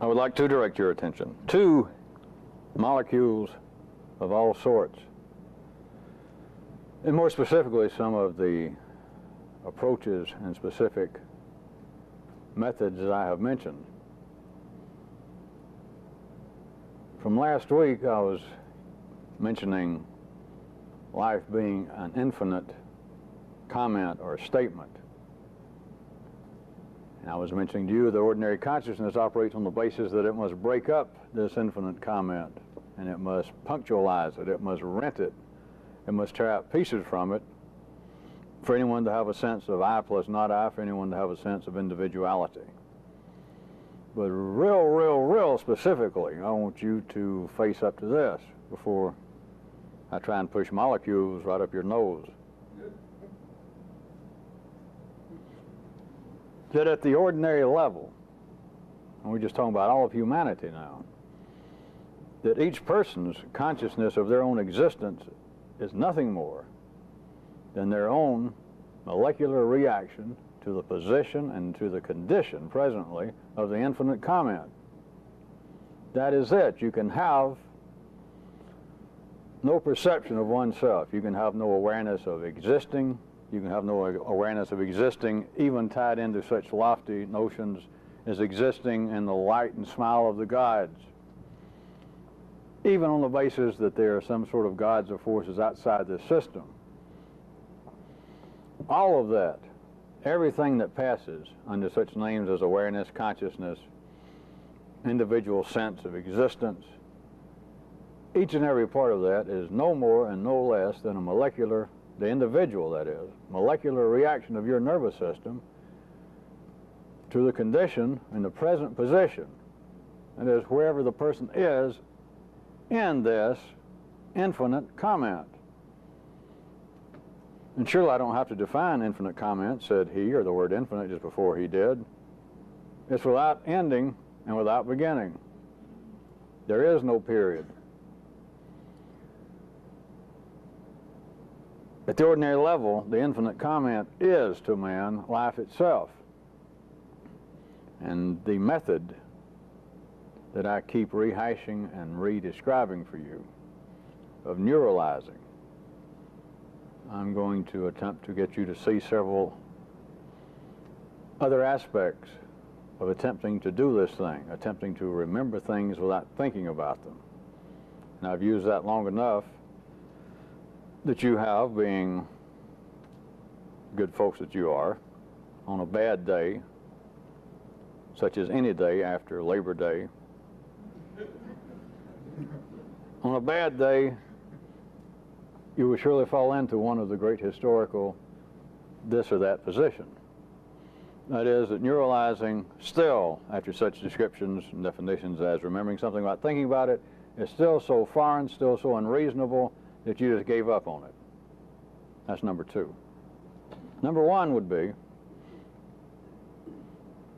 I would like to direct your attention to molecules of all sorts, and more specifically some of the approaches and specific methods that I have mentioned. From last week I was mentioning life being an infinite comment or statement. And I was mentioning to you that ordinary consciousness operates on the basis that it must break up this infinite comment, and it must punctualize it, it must rent it, it must tear out pieces from it for anyone to have a sense of I plus not I, for anyone to have a sense of individuality. But real specifically, I want you to face up to this before I try and push molecules right up your nose. That at the ordinary level, and we're just talking about all of humanity now, that each person's consciousness of their own existence is nothing more than their own molecular reaction to the position and to the condition presently of the infinite comment. That is it. You can have no perception of oneself. You can have no awareness of existing. You can have no awareness of existing, even tied into such lofty notions as existing in the light and smile of the gods, even on the basis that there are some sort of gods or forces outside this system. All of that, everything that passes under such names as awareness, consciousness, individual sense of existence, each and every part of that is no more and no less than a molecular, the individual that is, molecular reaction of your nervous system to the condition in the present position. That is, wherever the person is in this infinite comment. And surely I don't have to define infinite comment, said he, or the word infinite just before he did. It's without ending and without beginning. There is no period. At the ordinary level, the infinite comment is to man life itself. And the method that I keep rehashing and re-describing for you of neuralizing, I'm going to attempt to get you to see several other aspects of attempting to do this thing, attempting to remember things without thinking about them. And I've used that long enough that you have, being good folks that you are, on a bad day, such as any day after Labor Day, on a bad day, you will surely fall into one of the great historical this or that position. That is, that neuralizing still, after such descriptions and definitions as remembering something without thinking about it, is still so foreign, still so unreasonable, that you just gave up on it. That's number two. Number one would be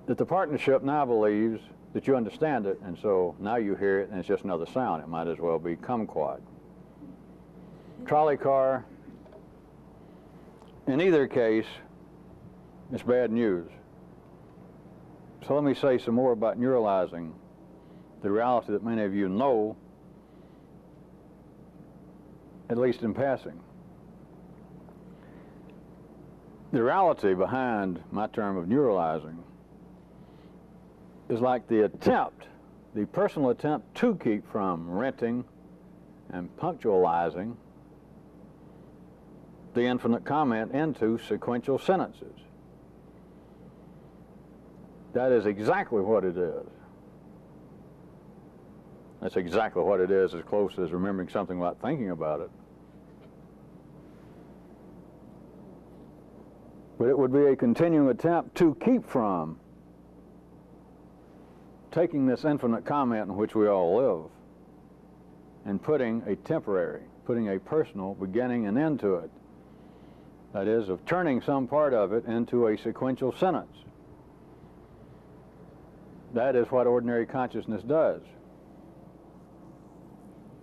that the partnership now believes that you understand it, and so now you hear it and it's just another sound. It might as well be kumquat. Trolley car, in either case, it's bad news. So let me say some more about neuralizing the reality that many of you know, at least in passing. The reality behind my term of neuralizing is like the attempt, the personal attempt to keep from renting and punctualizing the infinite comment into sequential sentences. That is exactly what it is. That's exactly what it is, as close as remembering something without thinking about it. But it would be a continuing attempt to keep from taking this infinite comment in which we all live and putting a temporary, putting a personal beginning and end to it. That is, of turning some part of it into a sequential sentence. That is what ordinary consciousness does.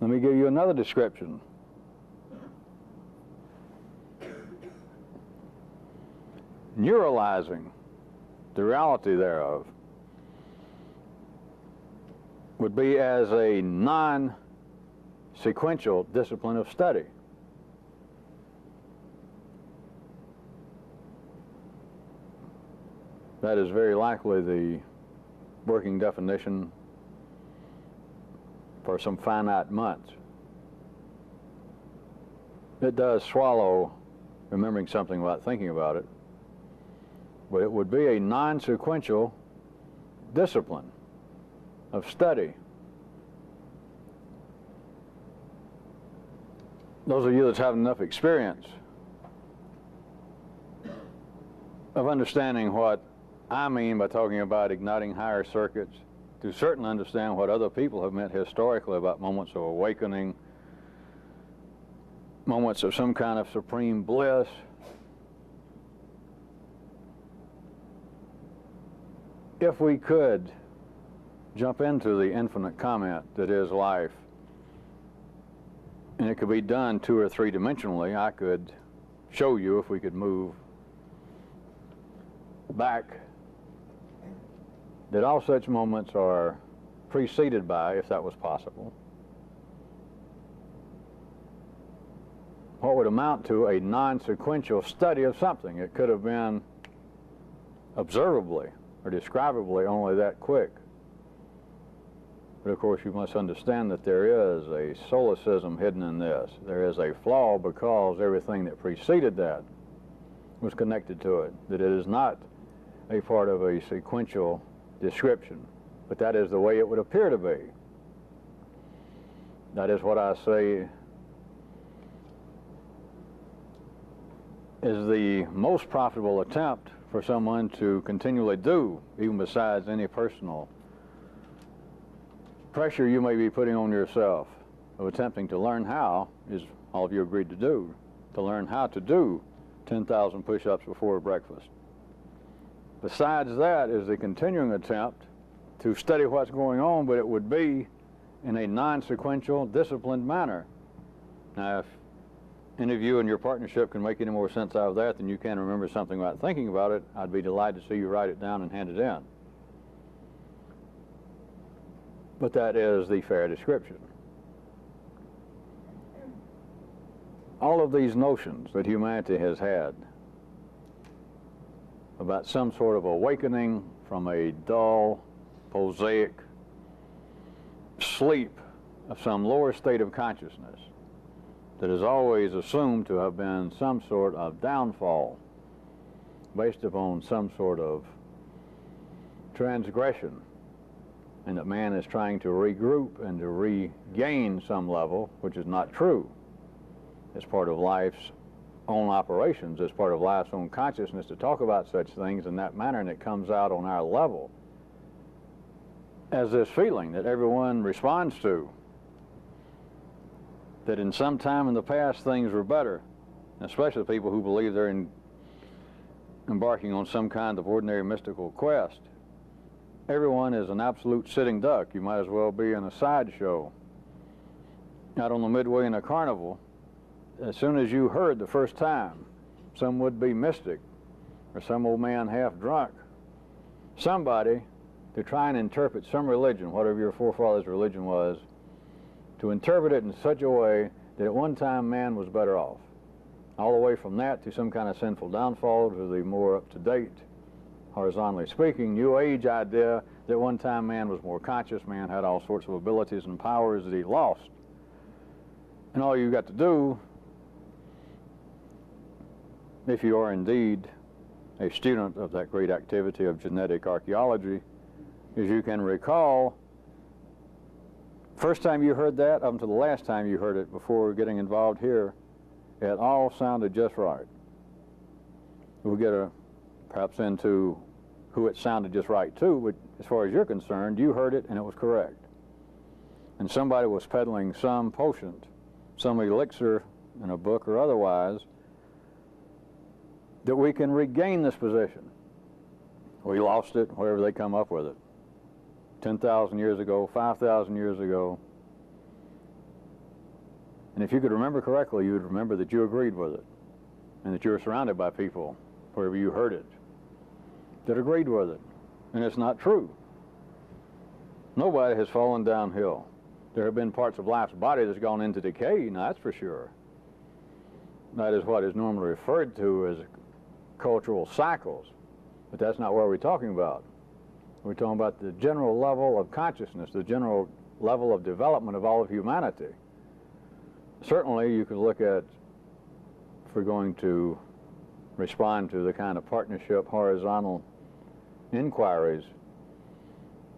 Let me give you another description. Neuralizing the reality thereof would be as a non-sequential discipline of study. That is very likely the working definition for some finite months. It does swallow remembering something without thinking about it, but it would be a non-sequential discipline of study. Those of you that have enough experience of understanding what I mean by talking about igniting higher circuits, to certainly understand what other people have meant historically about moments of awakening, moments of some kind of supreme bliss. If we could jump into the infinite comment that is life, and it could be done 2 or 3 dimensionally, I could show you, if we could move back, that all such moments are preceded by, if that was possible, what would amount to a non-sequential study of something. It could have been observably or describably only that quick. But of course you must understand that there is a solecism hidden in this. There is a flaw because everything that preceded that was connected to it, that it is not a part of a sequential description, but that is the way it would appear to be. That is what I say is the most profitable attempt for someone to continually do, even besides any personal pressure you may be putting on yourself of attempting to learn how, is all of you agreed to do, to learn how to do 10,000 push-ups before breakfast. Besides that is the continuing attempt to study what's going on, but it would be in a non-sequential, disciplined manner. Now, if any of you in your partnership can make any more sense out of that than you can remember something without thinking about it, I'd be delighted to see you write it down and hand it in. But that is the fair description. All of these notions that humanity has had about some sort of awakening from a dull, prosaic sleep of some lower state of consciousness that is always assumed to have been some sort of downfall based upon some sort of transgression, and that man is trying to regroup and to regain some level, which is not true. It's part of life's own operations, as part of life's own consciousness to talk about such things in that manner, and it comes out on our level as this feeling that everyone responds to, that in some time in the past things were better, especially people who believe they're embarking on some kind of ordinary mystical quest. Everyone is an absolute sitting duck. You might as well be in a sideshow out on the midway in a carnival. As soon as you heard the first time some would-be mystic or some old man half drunk, somebody to try and interpret some religion, whatever your forefathers' religion was, to interpret it in such a way that at one time man was better off. All the way from that to some kind of sinful downfall to the more up-to-date, horizontally speaking, New Age idea that one time man was more conscious, man had all sorts of abilities and powers that he lost. And all you got to do, if you are indeed a student of that great activity of genetic archaeology, is you can recall first time you heard that up until the last time you heard it before getting involved here, it all sounded just right. We'll get perhaps into who it sounded just right to, but as far as you're concerned, you heard it and it was correct. And somebody was peddling some potion, some elixir in a book or otherwise, that we can regain this position. We lost it, wherever they come up with it. 10,000 years ago, 5,000 years ago. And if you could remember correctly, you would remember that you agreed with it, and that you were surrounded by people, wherever you heard it, that agreed with it. And it's not true. Nobody has fallen downhill. There have been parts of life's body that's gone into decay, now that's for sure. That is what is normally referred to as cultural cycles. But that's not what we're talking about. We're talking about the general level of consciousness, the general level of development of all of humanity. Certainly you could look at, if we're going to respond to the kind of partnership horizontal inquiries,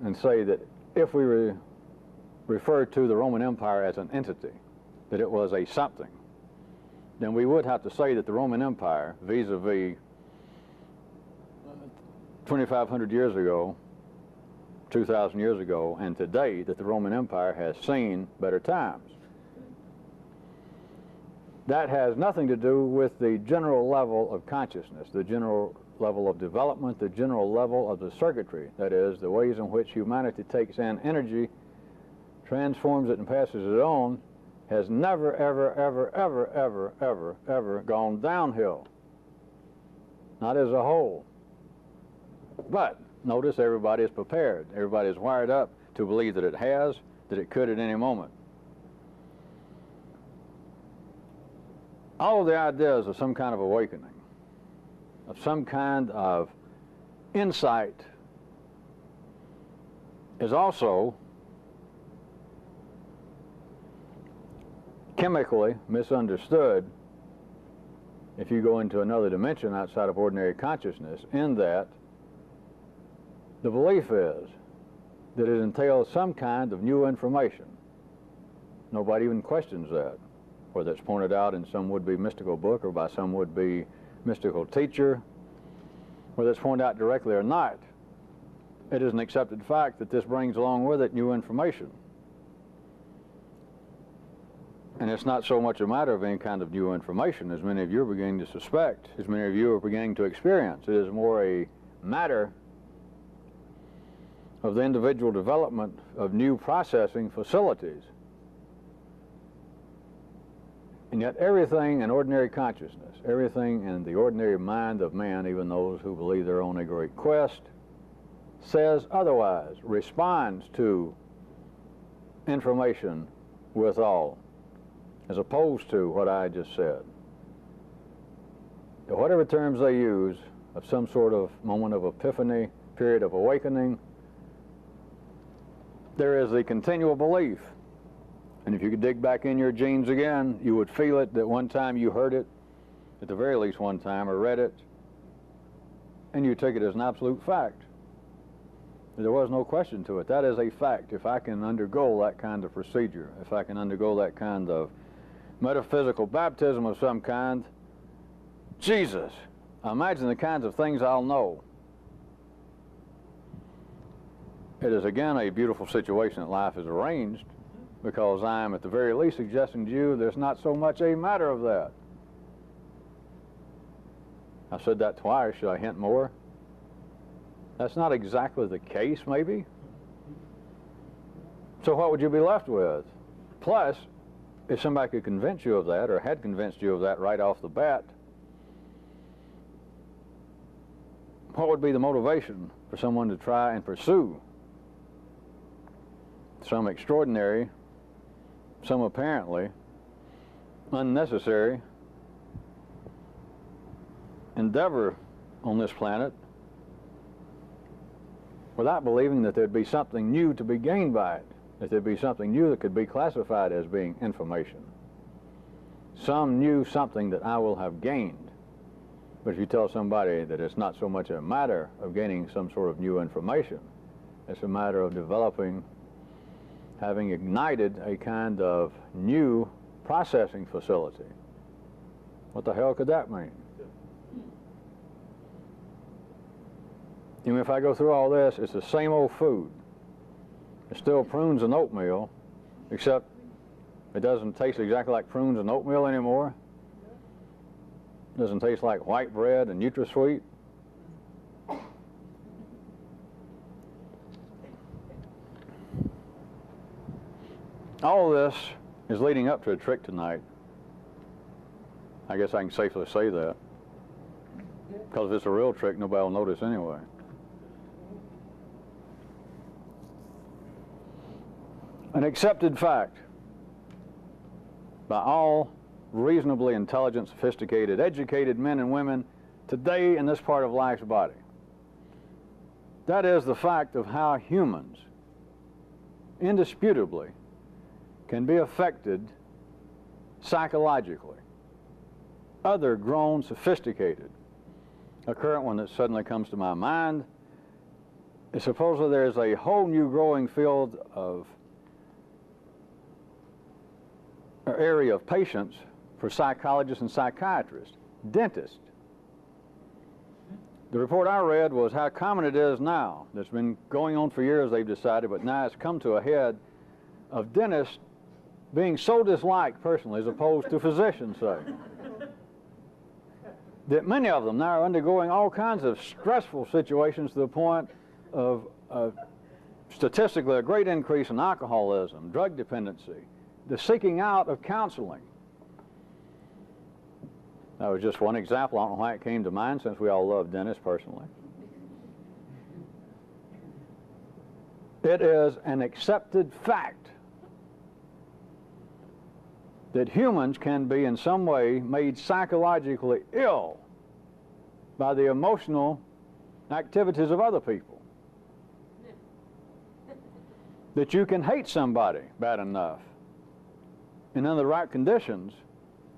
and say that if we refer to the Roman Empire as an entity, that it was a something, then we would have to say that the Roman Empire, vis-a-vis 2,500 years ago, 2,000 years ago, and today, that the Roman Empire has seen better times. That has nothing to do with the general level of consciousness, the general level of development, the general level of the circuitry, that is, the ways in which humanity takes in energy, transforms it and passes it on, has never, ever, ever, ever, ever, ever, ever gone downhill. Not as a whole. But notice everybody is prepared. Everybody is wired up to believe that it has, that it could at any moment. All of the ideas of some kind of awakening, of some kind of insight, is also chemically misunderstood if you go into another dimension outside of ordinary consciousness, in that the belief is that it entails some kind of new information. Nobody even questions that, whether it's pointed out in some would-be mystical book or by some would-be mystical teacher, whether it's pointed out directly or not. It is an accepted fact that this brings along with it new information. And it's not so much a matter of any kind of new information, as many of you are beginning to suspect, as many of you are beginning to experience. It is more a matter of the individual development of new processing facilities. And yet everything in ordinary consciousness, everything in the ordinary mind of man, even those who believe they're on a great quest, says otherwise, responds to information withal, as opposed to what I just said. Whatever terms they use of some sort of moment of epiphany, period of awakening, there is the continual belief. And if you could dig back in your genes again, you would feel it that one time you heard it, at the very least one time, or read it, and you took it as an absolute fact. There was no question to it. That is a fact. If I can undergo that kind of procedure, if I can undergo that kind of metaphysical baptism of some kind, Jesus, imagine the kinds of things I'll know. It is again a beautiful situation that life is arranged, because I am at the very least suggesting to you there's not so much a matter of that. I've said that twice. Should I hint more? That's not exactly the case, maybe. So what would you be left with? Plus, if somebody could convince you of that, or had convinced you of that right off the bat, what would be the motivation for someone to try and pursue some extraordinary, some apparently unnecessary endeavor on this planet without believing that there'd be something new to be gained by it, that there'd be something new that could be classified as being information, some new something that I will have gained. But if you tell somebody that it's not so much a matter of gaining some sort of new information, it's a matter of developing, having ignited a kind of new processing facility, what the hell could that mean? Even if I go through all this, it's the same old food. It's still prunes and oatmeal, except it doesn't taste exactly like prunes and oatmeal anymore. It doesn't taste like white bread and NutraSweet. All of this is leading up to a trick tonight. I guess I can safely say that, because if it's a real trick, nobody will notice anyway. an accepted fact by all reasonably intelligent, sophisticated, educated men and women today in this part of life's body. That is the fact of how humans indisputably can be affected psychologically. Other grown, sophisticated. A current one that suddenly comes to my mind is supposedly there's a whole new growing field of or area of patients for psychologists and psychiatrists, dentists. The report I read was how common it is now. That's been going on for years, they've decided, but now it's come to a head of dentists being so disliked personally as opposed to physicians, say. That many of them now are undergoing all kinds of stressful situations to the point of statistically a great increase in alcoholism, drug dependency, the seeking out of counseling. That was just one example. I don't know why it came to mind since we all love dentists personally. It is an accepted fact that humans can be in some way made psychologically ill by the emotional activities of other people. That you can hate somebody bad enough, and under the right conditions,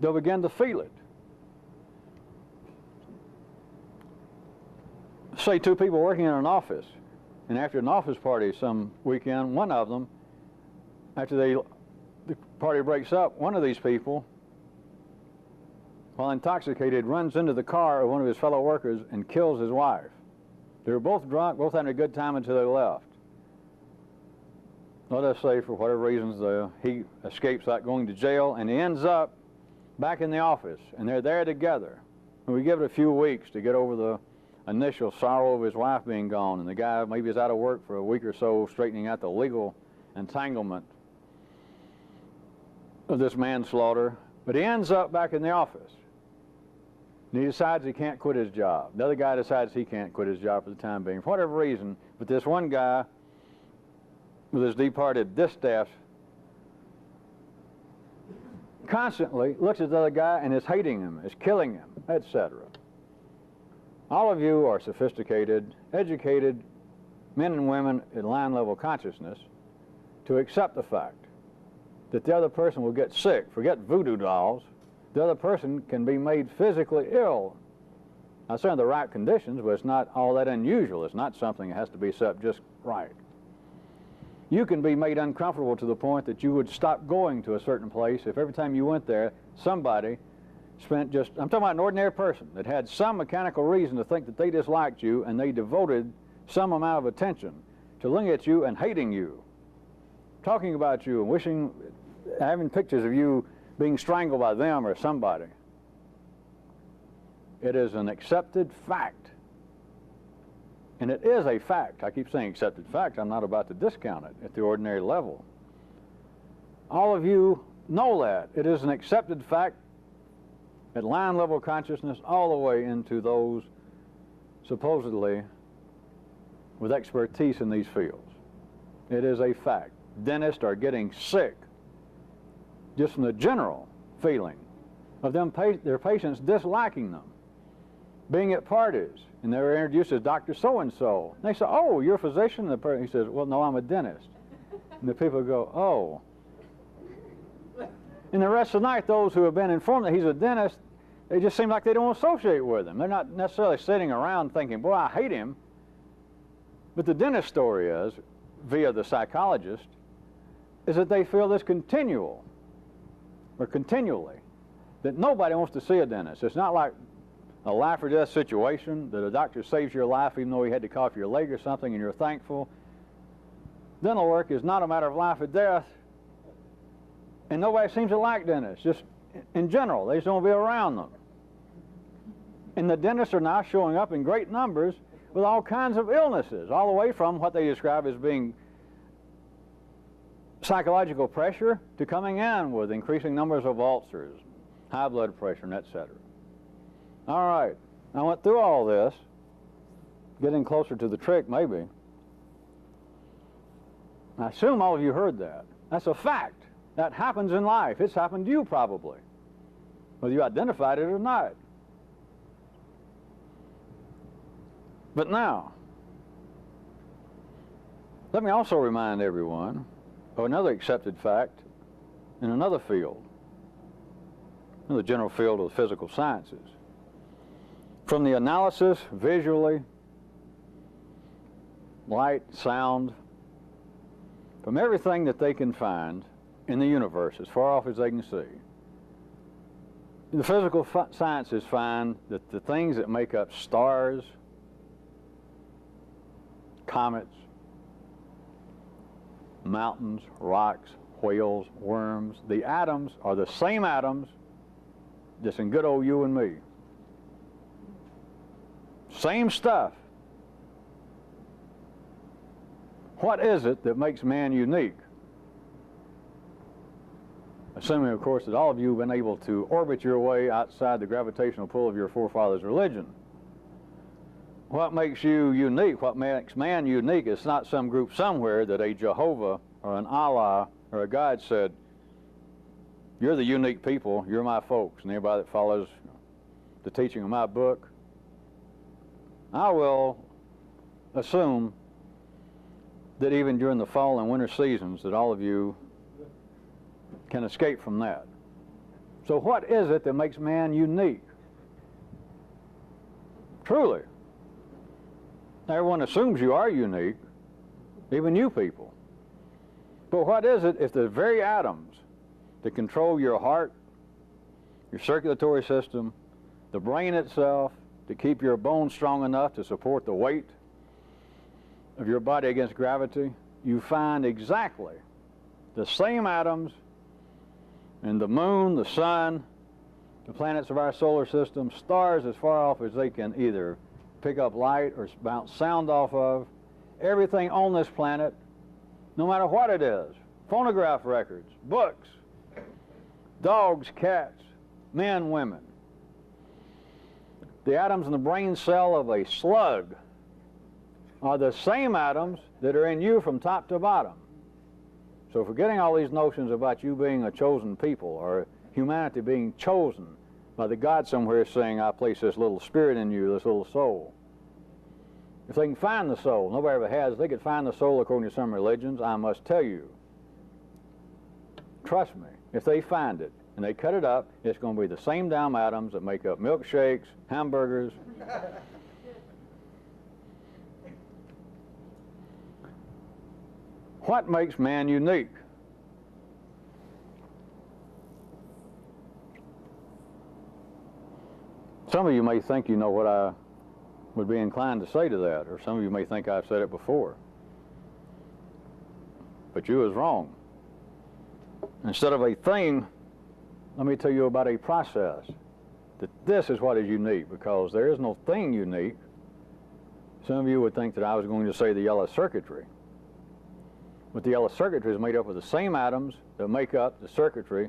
they'll begin to feel it. Say two people working in an office, and after an office party some weekend, one of them, after the party breaks up, one of these people, while intoxicated, runs into the car of one of his fellow workers and kills his wife. They were both drunk, both having a good time until they left. Let us say, for whatever reasons, he escapes without going to jail, and he ends up back in the office, and they're there together. And we give it a few weeks to get over the initial sorrow of his wife being gone, and the guy maybe is out of work for a week or so, straightening out the legal entanglement of this manslaughter. But he ends up back in the office, and he decides he can't quit his job. The other guy decides he can't quit his job for the time being, for whatever reason. But this one guy, with his departed distaff, constantly looks at the other guy and is hating him, is killing him, etc. All of you are sophisticated, educated men and women in line level consciousness to accept the fact that the other person will get sick. Forget voodoo dolls. The other person can be made physically ill. I say in the right conditions, but it's not all that unusual. It's not something that has to be set up just right. You can be made uncomfortable to the point that you would stop going to a certain place if every time you went there, somebody spent just, I'm talking about an ordinary person that had some mechanical reason to think that they disliked you, and they devoted some amount of attention to looking at you and hating you, talking about you and wishing, having pictures of you being strangled by them or somebody. It is an accepted fact. And it is a fact. I keep saying accepted fact. I'm not about to discount it at the ordinary level. All of you know that. It is an accepted fact at line level consciousness all the way into those supposedly with expertise in these fields. It is a fact. Dentists are getting sick just from the general feeling of them their patients disliking them, being at parties, and they were introduced as Dr. So-and-so. And they say, "Oh, you're a physician?" And he says, "Well, no, I'm a dentist." And the people go, "Oh." And the rest of the night, those who have been informed that he's a dentist, they just seem like they don't associate with him. They're not necessarily sitting around thinking, "Boy, I hate him." But the dentist story is, via the psychologist, is that they feel this continually, that nobody wants to see a dentist. It's not like a life or death situation that a doctor saves your life even though he had to cut off your leg or something and you're thankful. Dental work is not a matter of life or death, and nobody seems to like dentists, just in general. They just don't be around them. And the dentists are now showing up in great numbers with all kinds of illnesses, all the way from what they describe as being psychological pressure to coming in with increasing numbers of ulcers, high blood pressure, and etc. All right, I went through all this, getting closer to the trick maybe. I assume all of you heard that. That's a fact. That happens in life. It's happened to you probably, whether you identified it or not. But now, let me also remind everyone of another accepted fact in another field, in the general field of the physical sciences. From the analysis, visually, light, sound, from everything that they can find in the universe, as far off as they can see, the physical sciences find that the things that make up stars, comets, mountains, rocks, whales, worms, the atoms are the same atoms that's in good old you and me. Same stuff. What is it that makes man unique? Assuming, of course, that all of you have been able to orbit your way outside the gravitational pull of your forefathers' religion. What makes you unique, what makes man unique, is not some group somewhere that a Jehovah or an Allah or a God said, you're the unique people, you're my folks, and anybody that follows the teaching of my book, I will assume that even during the fall and winter seasons that all of you can escape from that. So what is it that makes man unique? Truly. Everyone assumes you are unique, even you people. But what is it if the very atoms that control your heart, your circulatory system, the brain itself, to keep your bones strong enough to support the weight of your body against gravity, you find exactly the same atoms in the moon, the sun, the planets of our solar system, stars as far off as they can either pick up light or bounce sound off of, everything on this planet, no matter what it is, phonograph records, books, dogs, cats, men, women. The atoms in the brain cell of a slug are the same atoms that are in you from top to bottom. So forgetting all these notions about you being a chosen people or humanity being chosen by the God somewhere saying, I place this little spirit in you, this little soul. If they can find the soul, nobody ever has, if they could find the soul according to some religions, I must tell you, trust me, if they find it and they cut it up, it's going to be the same damn atoms that make up milkshakes, hamburgers. What makes man unique? Some of you may think you know what I would be inclined to say to that, or some of you may think I've said it before. But you was wrong. Instead of a thing, let me tell you about a process. That this is what is unique, because there is no thing unique. Some of you would think that I was going to say the yellow circuitry. But the yellow circuitry is made up of the same atoms that make up the circuitry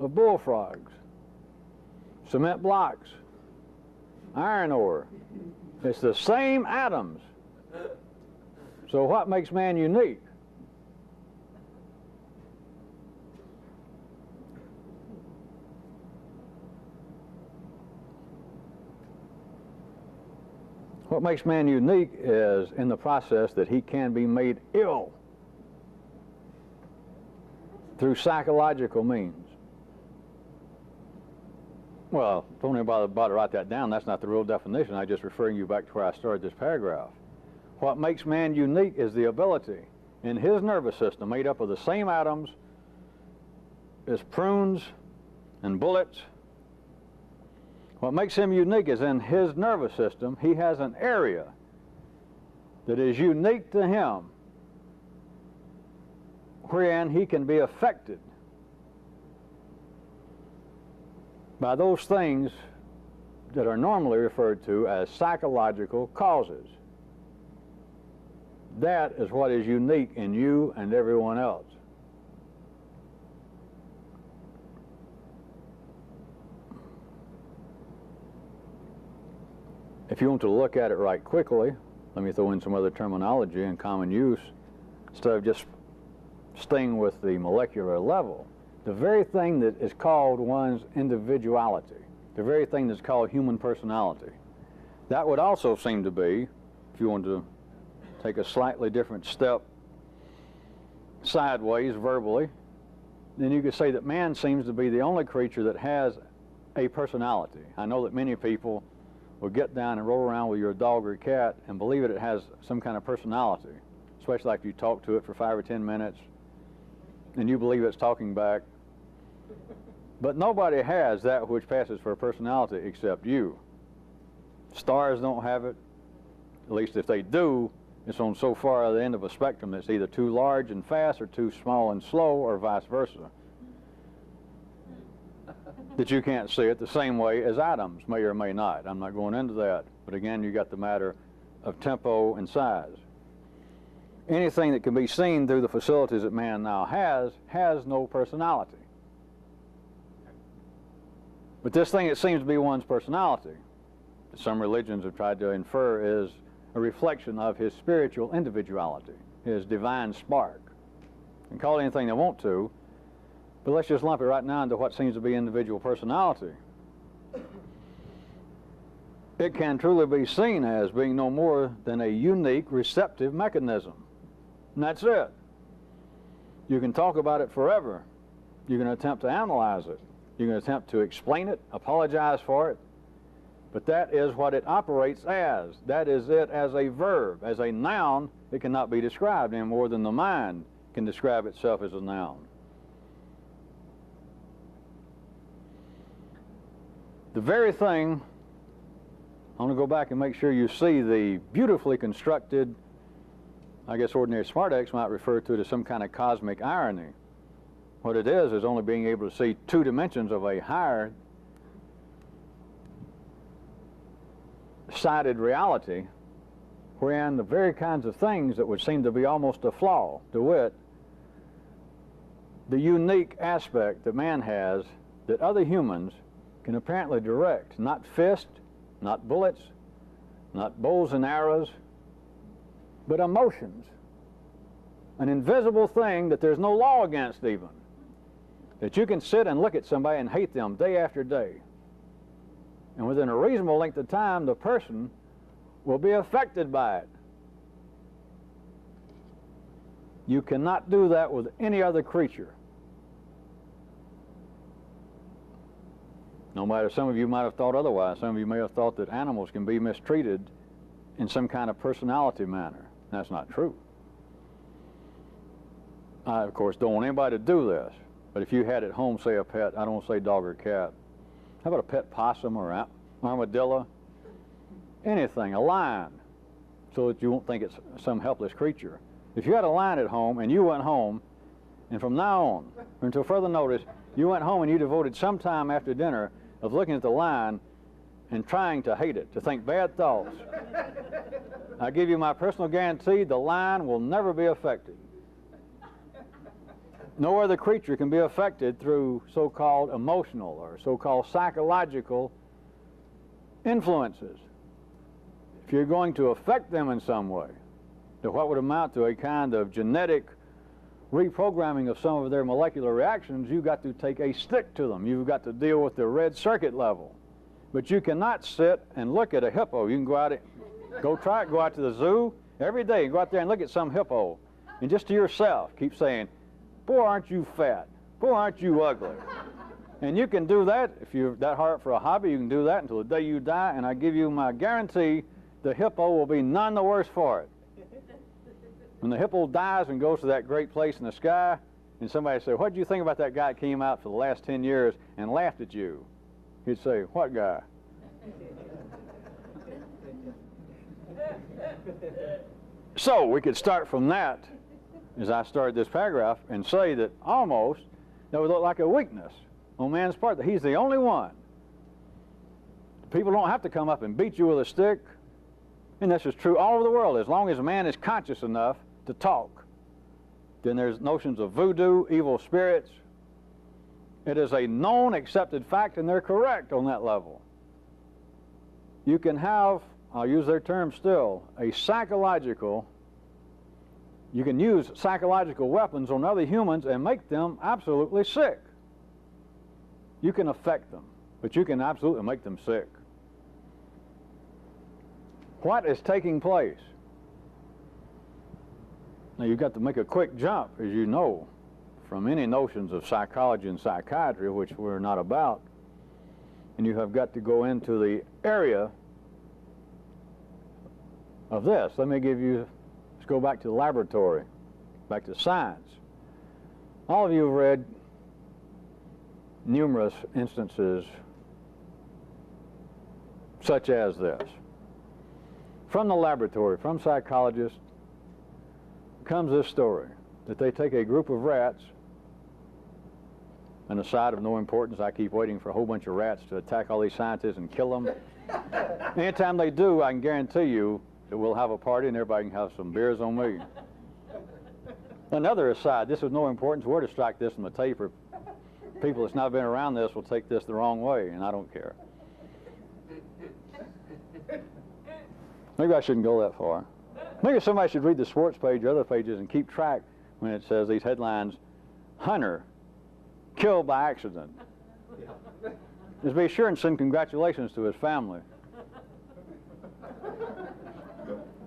of bullfrogs, cement blocks, iron ore. It's the same atoms. So what makes man unique? What makes man unique is in the process that he can be made ill through psychological means. Well, don't anybody bother to write that down. That's not the real definition. I'm just referring you back to where I started this paragraph. What makes man unique is the ability in his nervous system, made up of the same atoms as prunes and bullets. What makes him unique is in his nervous system, he has an area that is unique to him, wherein he can be affected by those things that are normally referred to as psychological causes. That is what is unique in you and everyone else. If you want to look at it right quickly, let me throw in some other terminology in common use. Instead of just staying with the molecular level, the very thing that is called one's individuality, the very thing that's called human personality, that would also seem to be, if you want to take a slightly different step sideways verbally, then you could say that man seems to be the only creature that has a personality. I know that many people will get down and roll around with your dog or cat and believe that it has some kind of personality, especially like if you talk to it for 5 or 10 minutes and you believe it's talking back. But nobody has that which passes for a personality except you. Stars don't have it. At least if they do, it's on so far at the end of a spectrum that's either too large and fast or too small and slow, or vice versa, that you can't see it the same way as atoms may or may not. I'm not going into that. But again, you got the matter of tempo and size. Anything that can be seen through the facilities that man now has no personality. But this thing that seems to be one's personality, that some religions have tried to infer, is a reflection of his spiritual individuality, his divine spark. And call it anything they want to, but let's just lump it right now into what seems to be individual personality. It can truly be seen as being no more than a unique receptive mechanism. And that's it. You can talk about it forever. You can attempt to analyze it. You can attempt to explain it, apologize for it. But that is what it operates as. That is it as a verb. As a noun, it cannot be described any more than the mind can describe itself as a noun. The very thing, I want to go back and make sure you see the beautifully constructed, I guess ordinary smartx might refer to it as some kind of cosmic irony. What it is only being able to see 2 dimensions of a higher sided reality, wherein the very kinds of things that would seem to be almost a flaw, to wit, the unique aspect that man has that other humans can apparently direct, not fist, not bullets, not bows and arrows, but emotions. An invisible thing that there's no law against even. That you can sit and look at somebody and hate them day after day. And within a reasonable length of time, the person will be affected by it. You cannot do that with any other creature. No matter, some of you might have thought otherwise. Some of you may have thought that animals can be mistreated in some kind of personality manner. That's not true. I, of course, don't want anybody to do this. But if you had at home, say, a pet, I don't want to say dog or cat. How about a pet possum or armadillo? Anything, a lion, so that you won't think it's some helpless creature. If you had a lion at home and you went home, and from now on, until further notice, you went home and you devoted some time after dinner of looking at the lion and trying to hate it, to think bad thoughts, I give you my personal guarantee, the lion will never be affected. No other creature can be affected through so-called emotional or so-called psychological influences. If you're going to affect them in some way, to what would amount to a kind of genetic reprogramming of some of their molecular reactions, you've got to take a stick to them. You've got to deal with the red circuit level. But you cannot sit and look at a hippo. You can go out, go try it, go out to the zoo every day, go out there and look at some hippo, and just to yourself keep saying, boy, aren't you fat? Boy, aren't you ugly? And you can do that. If you're that hard for a hobby, you can do that until the day you die, and I give you my guarantee the hippo will be none the worse for it. When the hippo dies and goes to that great place in the sky, and somebody says, what did you think about that guy that came out for the last 10 years and laughed at you? He'd say, what guy? So we could start from that, as I started this paragraph, and say that almost that would look like a weakness on man's part, that he's the only one. People don't have to come up and beat you with a stick, and this is true all over the world. As long as a man is conscious enough to talk, then there's notions of voodoo, evil spirits. It is a known, accepted fact, and they're correct on that level. You can have, I'll use their term still, a psychological You can use psychological weapons on other humans and make them absolutely sick. You can affect them, but you can absolutely make them sick. What is taking place? Now, you've got to make a quick jump, as you know, from any notions of psychology and psychiatry, which we're not about, and you have got to go into the area of this. Let's go back to the laboratory, back to science. All of you have read numerous instances such as this. From the laboratory, from psychologists, comes this story that they take a group of rats, an aside of no importance, I keep waiting for a whole bunch of rats to attack all these scientists and kill them. Anytime they do, I can guarantee you that we'll have a party and everybody can have some beers on me. Another aside, this is no importance, we're to strike this from the tape, or people that's not been around this will take this the wrong way, and I don't care. Maybe I shouldn't go that far. Maybe somebody should read the sports page or other pages and keep track when it says these headlines, Hunter, killed by accident. Just be sure and send congratulations to his family.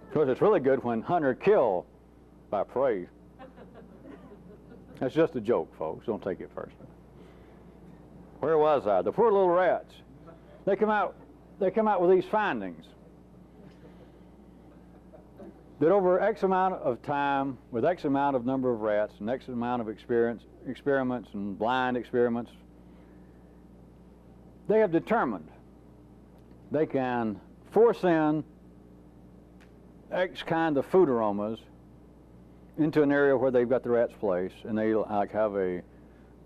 Because it's really good when Hunter killed by prey. That's just a joke, folks. Don't take it personally. Where was I? The poor little rats. They come out with these findings. That over X amount of time, with X amount of number of rats, and X amount of experiments and blind experiments, they have determined they can force in X kind of food aromas into an area where they've got the rats placed, and they like have a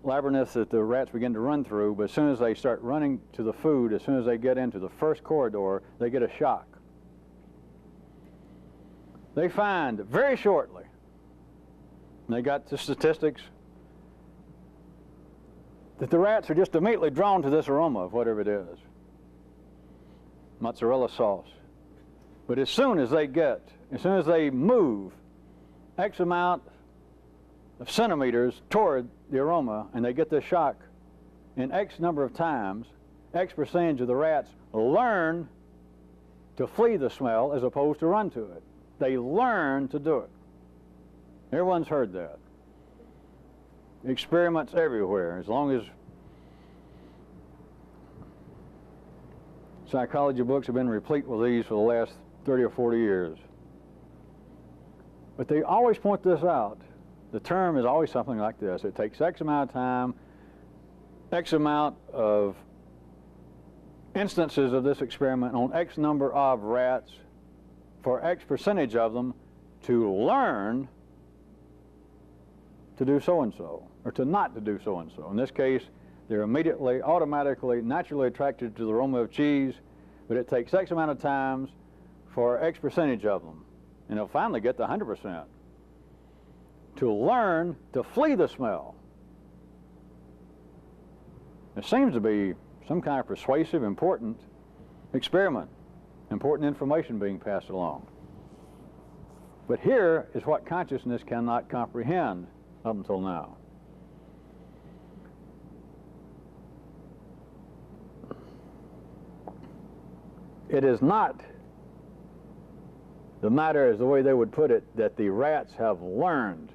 labyrinth that the rats begin to run through, but as soon as they start running to the food, as soon as they get into the first corridor, they get a shock. They find very shortly, and they got the statistics, that the rats are just immediately drawn to this aroma of whatever it is. Mozzarella sauce. But as soon as they move X amount of centimeters toward the aroma, and they get this shock, in X number of times, X percentage of the rats learn to flee the smell as opposed to run to it. They learn to do it. Everyone's heard that. Experiments everywhere. As long as psychology books have been replete with these for the last 30 or 40 years. But they always point this out. The term is always something like this. It takes X amount of time, X amount of instances of this experiment on X number of rats, for X percentage of them to learn to do so-and-so, or to not to do so-and-so. In this case, they're immediately, automatically, naturally attracted to the aroma of cheese, but it takes X amount of times for X percentage of them, and they'll finally get to 100%, to learn to flee the smell. There seems to be some kind of persuasive, important experiment. Important information being passed along. But here is what consciousness cannot comprehend up until now. It is not the matter, as the way they would put it, that the rats have learned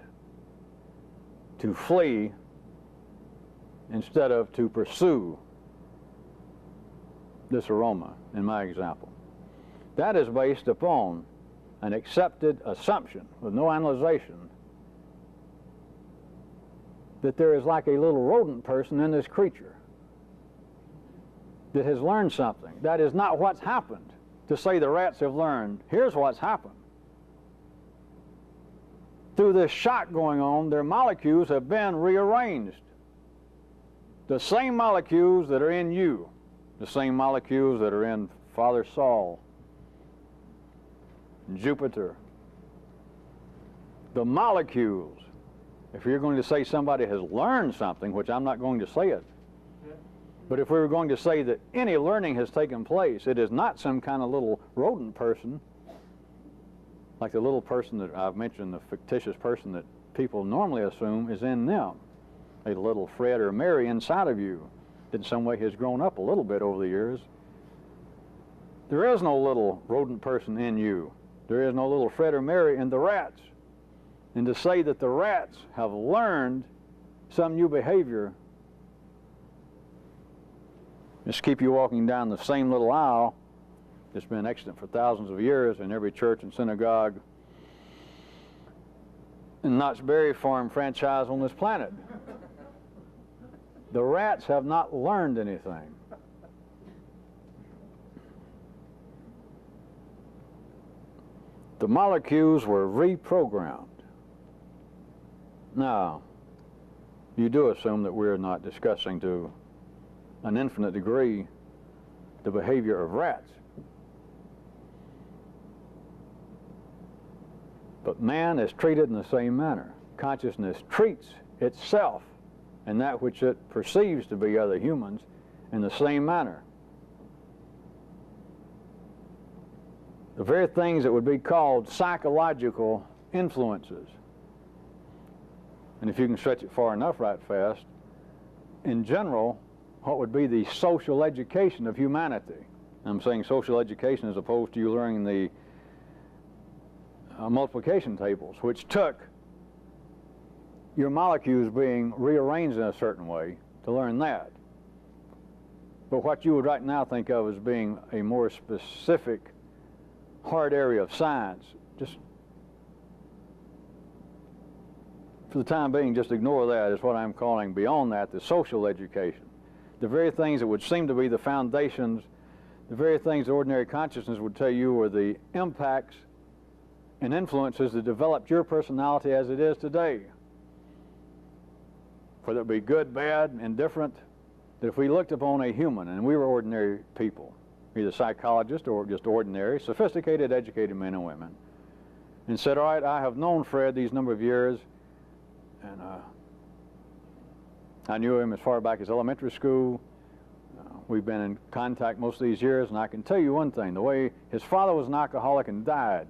to flee instead of to pursue this aroma, in my example. That is based upon an accepted assumption with no analyzation that there is like a little rodent person in this creature that has learned something. That is not what's happened. To say the rats have learned, here's what's happened. Through this shock going on, their molecules have been rearranged. The same molecules that are in you, the same molecules that are in Father Saul, Jupiter. The molecules, if you're going to say somebody has learned something, which I'm not going to say it, but if we were going to say that any learning has taken place, it is not some kind of little rodent person like the little person that I've mentioned, the fictitious person that people normally assume is in them, a little Fred or Mary inside of you that in some way has grown up a little bit over the years. There is no little rodent person in you. There is no little Fred or Mary in the rats. And to say that the rats have learned some new behavior, just keep you walking down the same little aisle that's been extant for thousands of years in every church and synagogue and Knott's Berry Farm franchise on this planet. The rats have not learned anything. The molecules were reprogrammed. Now, you do assume that we're not discussing to an infinite degree the behavior of rats. But man is treated in the same manner. Consciousness treats itself and that which it perceives to be other humans in the same manner. The very things that would be called psychological influences. And if you can stretch it far enough right fast, in general, what would be the social education of humanity. I'm saying social education as opposed to you learning the multiplication tables, which took your molecules being rearranged in a certain way to learn that. But what you would right now think of as being a more specific hard area of science, just for the time being, just ignore that, is what I'm calling beyond that the social education. The very things that would seem to be the foundations, the very things that ordinary consciousness would tell you were the impacts and influences that developed your personality as it is today. Whether it be good, bad, indifferent, that if we looked upon a human, and we were ordinary people, either psychologists or just ordinary, sophisticated, educated men and women, and said, all right, I have known Fred these number of years, and I knew him as far back as elementary school. We've been in contact most of these years, and I can tell you one thing, the way his father was an alcoholic and died.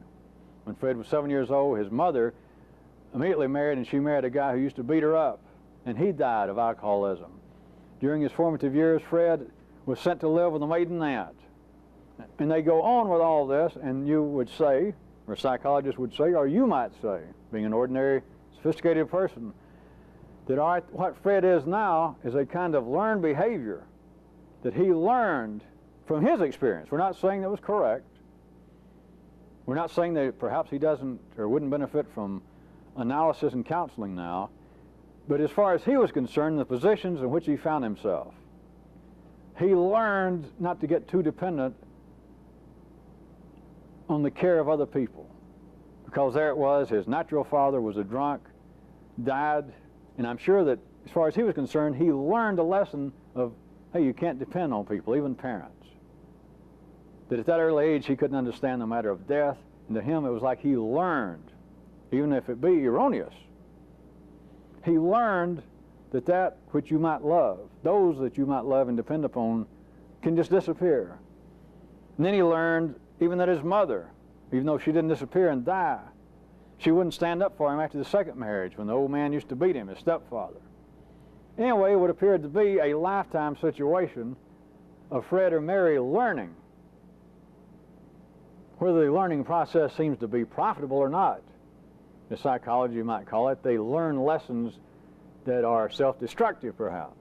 When Fred was 7 years old, his mother immediately married, and she married a guy who used to beat her up, and he died of alcoholism. During his formative years, Fred was sent to live with a maiden aunt. And they go on with all this, and you would say, or psychologists would say, or you might say, being an ordinary, sophisticated person, that what Fred is now is a kind of learned behavior that he learned from his experience. We're not saying that was correct. We're not saying that perhaps he doesn't or wouldn't benefit from analysis and counseling now, but as far as he was concerned, the positions in which he found himself, he learned not to get too dependent on the care of other people, because there it was, his natural father was a drunk, died, and I'm sure that as far as he was concerned, he learned a lesson of, hey, you can't depend on people, even parents. That at that early age he couldn't understand the matter of death, and to him it was like he learned, even if it be erroneous, he learned that that which you might love, those that you might love and depend upon, can just disappear. And then he learned even that his mother, even though she didn't disappear and die, she wouldn't stand up for him after the second marriage when the old man used to beat him, his stepfather. Anyway, it would appear to be a lifetime situation of Fred or Mary learning. Whether the learning process seems to be profitable or not, the psychology might call it, they learn lessons that are self-destructive perhaps.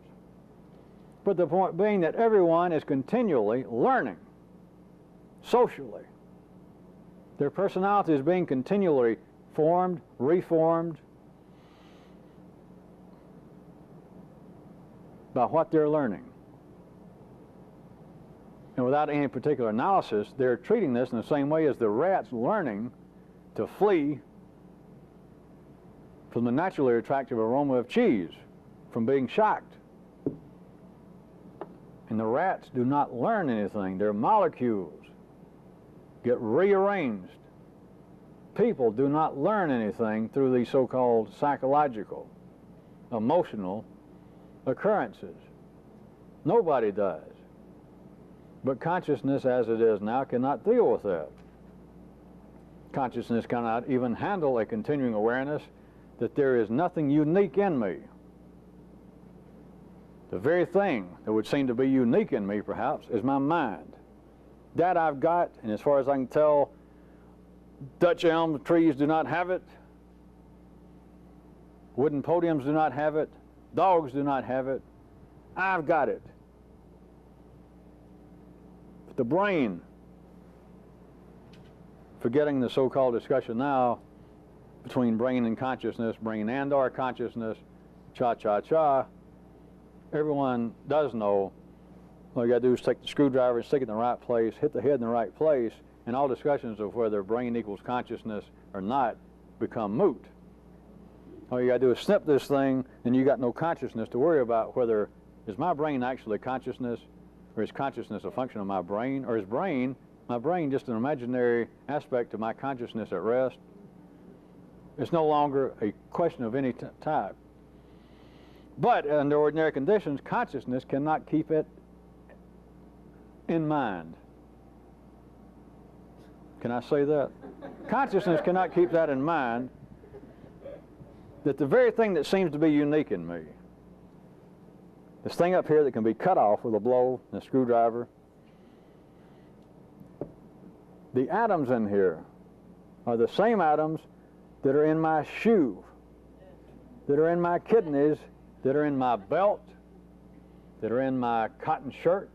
But the point being that everyone is continually learning socially. Their personality is being continually formed, reformed by what they're learning. And without any particular analysis, they're treating this in the same way as the rat's learning to flee from the naturally attractive aroma of cheese, from being shocked. And the rats do not learn anything. Their molecules get rearranged. People do not learn anything through these so-called psychological, emotional occurrences. Nobody does. But consciousness as it is now cannot deal with that. Consciousness cannot even handle a continuing awareness that there is nothing unique in me. The very thing that would seem to be unique in me, perhaps, is my mind. That I've got, and as far as I can tell, Dutch elm trees do not have it. Wooden podiums do not have it. Dogs do not have it. I've got it. But the brain, forgetting the so-called discussion now between brain and consciousness, brain and our consciousness, cha-cha-cha, everyone does know all you got to do is take the screwdriver and stick it in the right place, hit the head in the right place, and all discussions of whether brain equals consciousness or not become moot. All you got to do is snip this thing, and you got no consciousness to worry about whether is my brain actually consciousness, or is consciousness a function of my brain, or is my brain just an imaginary aspect of my consciousness at rest. It's no longer a question of any type. But under ordinary conditions, consciousness cannot keep it in mind. Can I say that? Consciousness cannot keep that in mind, that the very thing that seems to be unique in me, this thing up here that can be cut off with a blow and a screwdriver, the atoms in here are the same atoms that are in my shoe, that are in my kidneys, that are in my belt, that are in my cotton shirt,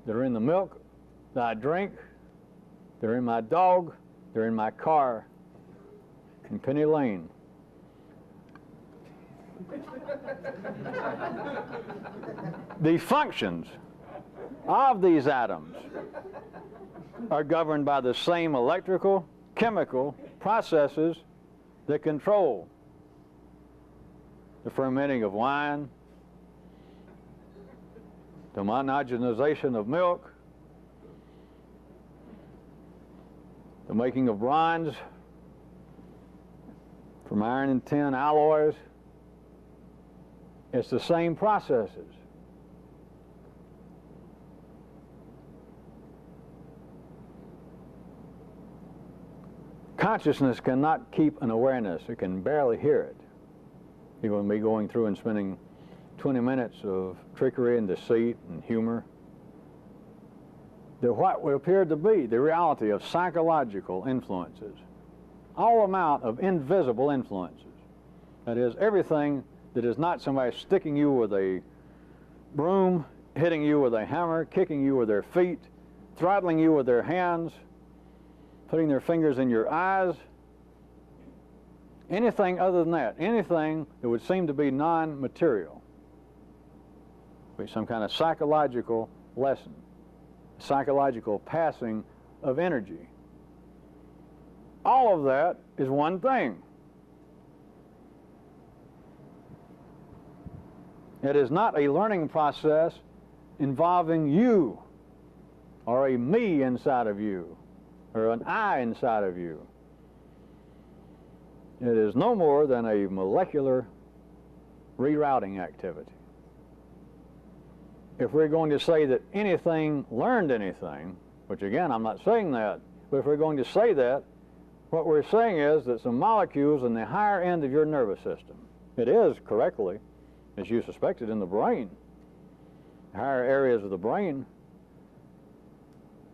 that are in the milk that I drink, that are in my dog, they're in my car in Penny Lane. The functions of these atoms are governed by the same electrical, chemical processes that control the fermenting of wine, the homogenization of milk, the making of bronze from iron and tin alloys. It's the same processes. Consciousness cannot keep an awareness. It can barely hear it. You're going to be going through and spending 20 minutes of trickery and deceit and humor. That what we appear to be the reality of psychological influences, all amount of invisible influences. That is, everything that is not somebody sticking you with a broom, hitting you with a hammer, kicking you with their feet, throttling you with their hands, putting their fingers in your eyes. Anything other than that, anything that would seem to be non-material, be some kind of psychological lesson, psychological passing of energy. All of that is one thing. It is not a learning process involving you or a me inside of you or an I inside of you. It is no more than a molecular rerouting activity. If we're going to say that anything learned anything, which again, I'm not saying that, but if we're going to say that, what we're saying is that some molecules in the higher end of your nervous system, it is correctly, as you suspected, in the brain, higher areas of the brain,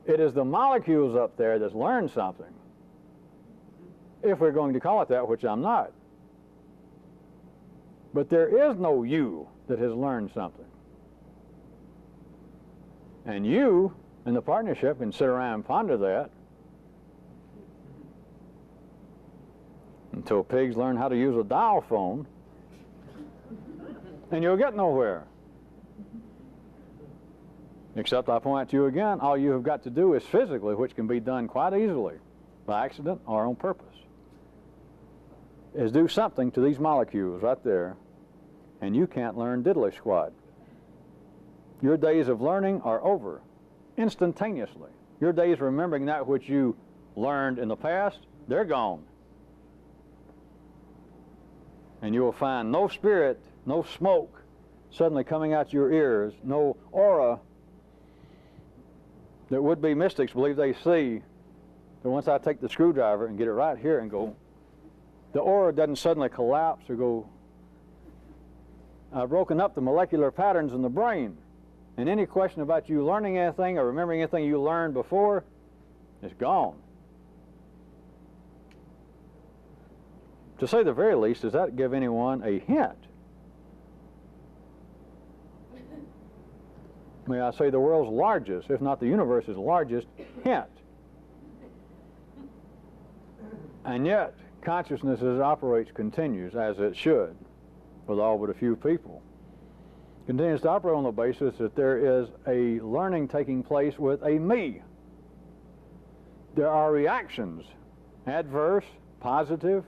it is the molecules up there that's learned something. If we're going to call it that, which I'm not. But there is no you that has learned something. And you and the partnership can sit around and ponder that until pigs learn how to use a dial phone, and you'll get nowhere. Except I point to you again, all you have got to do is physically, which can be done quite easily, by accident or on purpose, is do something to these molecules right there, and you can't learn diddly squat. Your days of learning are over instantaneously. Your days remembering that which you learned in the past, they're gone. And you will find no spirit, no smoke suddenly coming out your ears, no aura that would-be mystics believe they see But once I take the screwdriver and get it right here and go, the aura doesn't suddenly collapse or go. I've broken up the molecular patterns in the brain. And any question about you learning anything or remembering anything you learned before is gone. To say the very least, does that give anyone a hint? May I say the world's largest, if not the universe's largest, hint. And yet, consciousness as it operates continues, as it should, with all but a few people. Continues to operate on the basis that there is a learning taking place with a me. There are reactions, adverse, positive,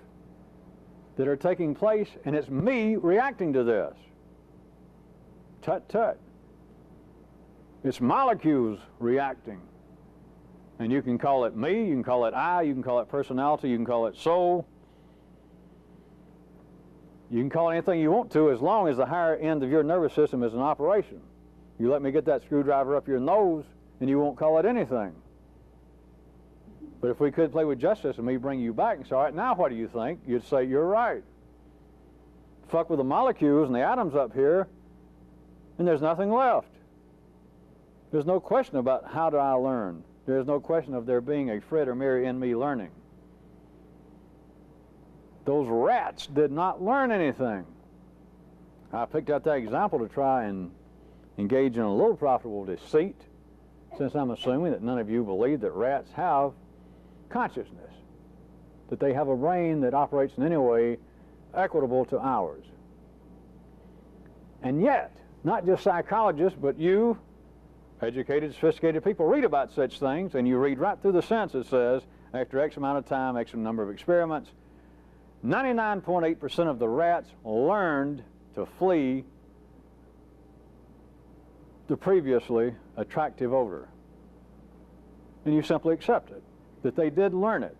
that are taking place, and it's me reacting to this. Tut tut. It's molecules reacting. And you can call it me, you can call it I, you can call it personality, you can call it soul. You can call it anything you want to as long as the higher end of your nervous system is in operation. You let me get that screwdriver up your nose and you won't call it anything. But if we could play with justice and me bring you back and say, all right, now what do you think? You'd say, you're right. Fuck with the molecules and the atoms up here and there's nothing left. There's no question about how do I learn. There's no question of there being a Fred or Mary in me learning. Those rats did not learn anything. I picked out that example to try and engage in a little profitable deceit, since I'm assuming that none of you believe that rats have consciousness, that they have a brain that operates in any way equitable to ours. And yet, not just psychologists, but you, educated, sophisticated people, read about such things, and you read right through the sentence that says, after X amount of time, X number of experiments, 99.8% of the rats learned to flee the previously attractive odor. And you simply accept it, that they did learn it.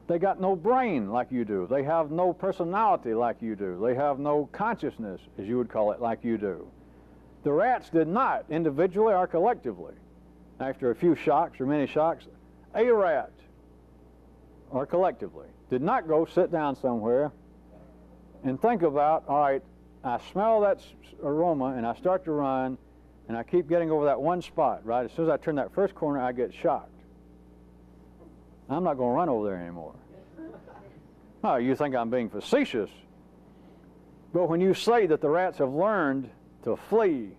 They got no brain like you do. They have no personality like you do. They have no consciousness, as you would call it, like you do. The rats did not, individually or collectively, after a few shocks or many shocks, a rat, or collectively, did not go sit down somewhere and think about, all right, I smell that aroma and I start to run and I keep getting over that one spot, right? As soon as I turn that first corner, I get shocked. I'm not going to run over there anymore. Oh, you think I'm being facetious. But when you say that the rats have learned to flee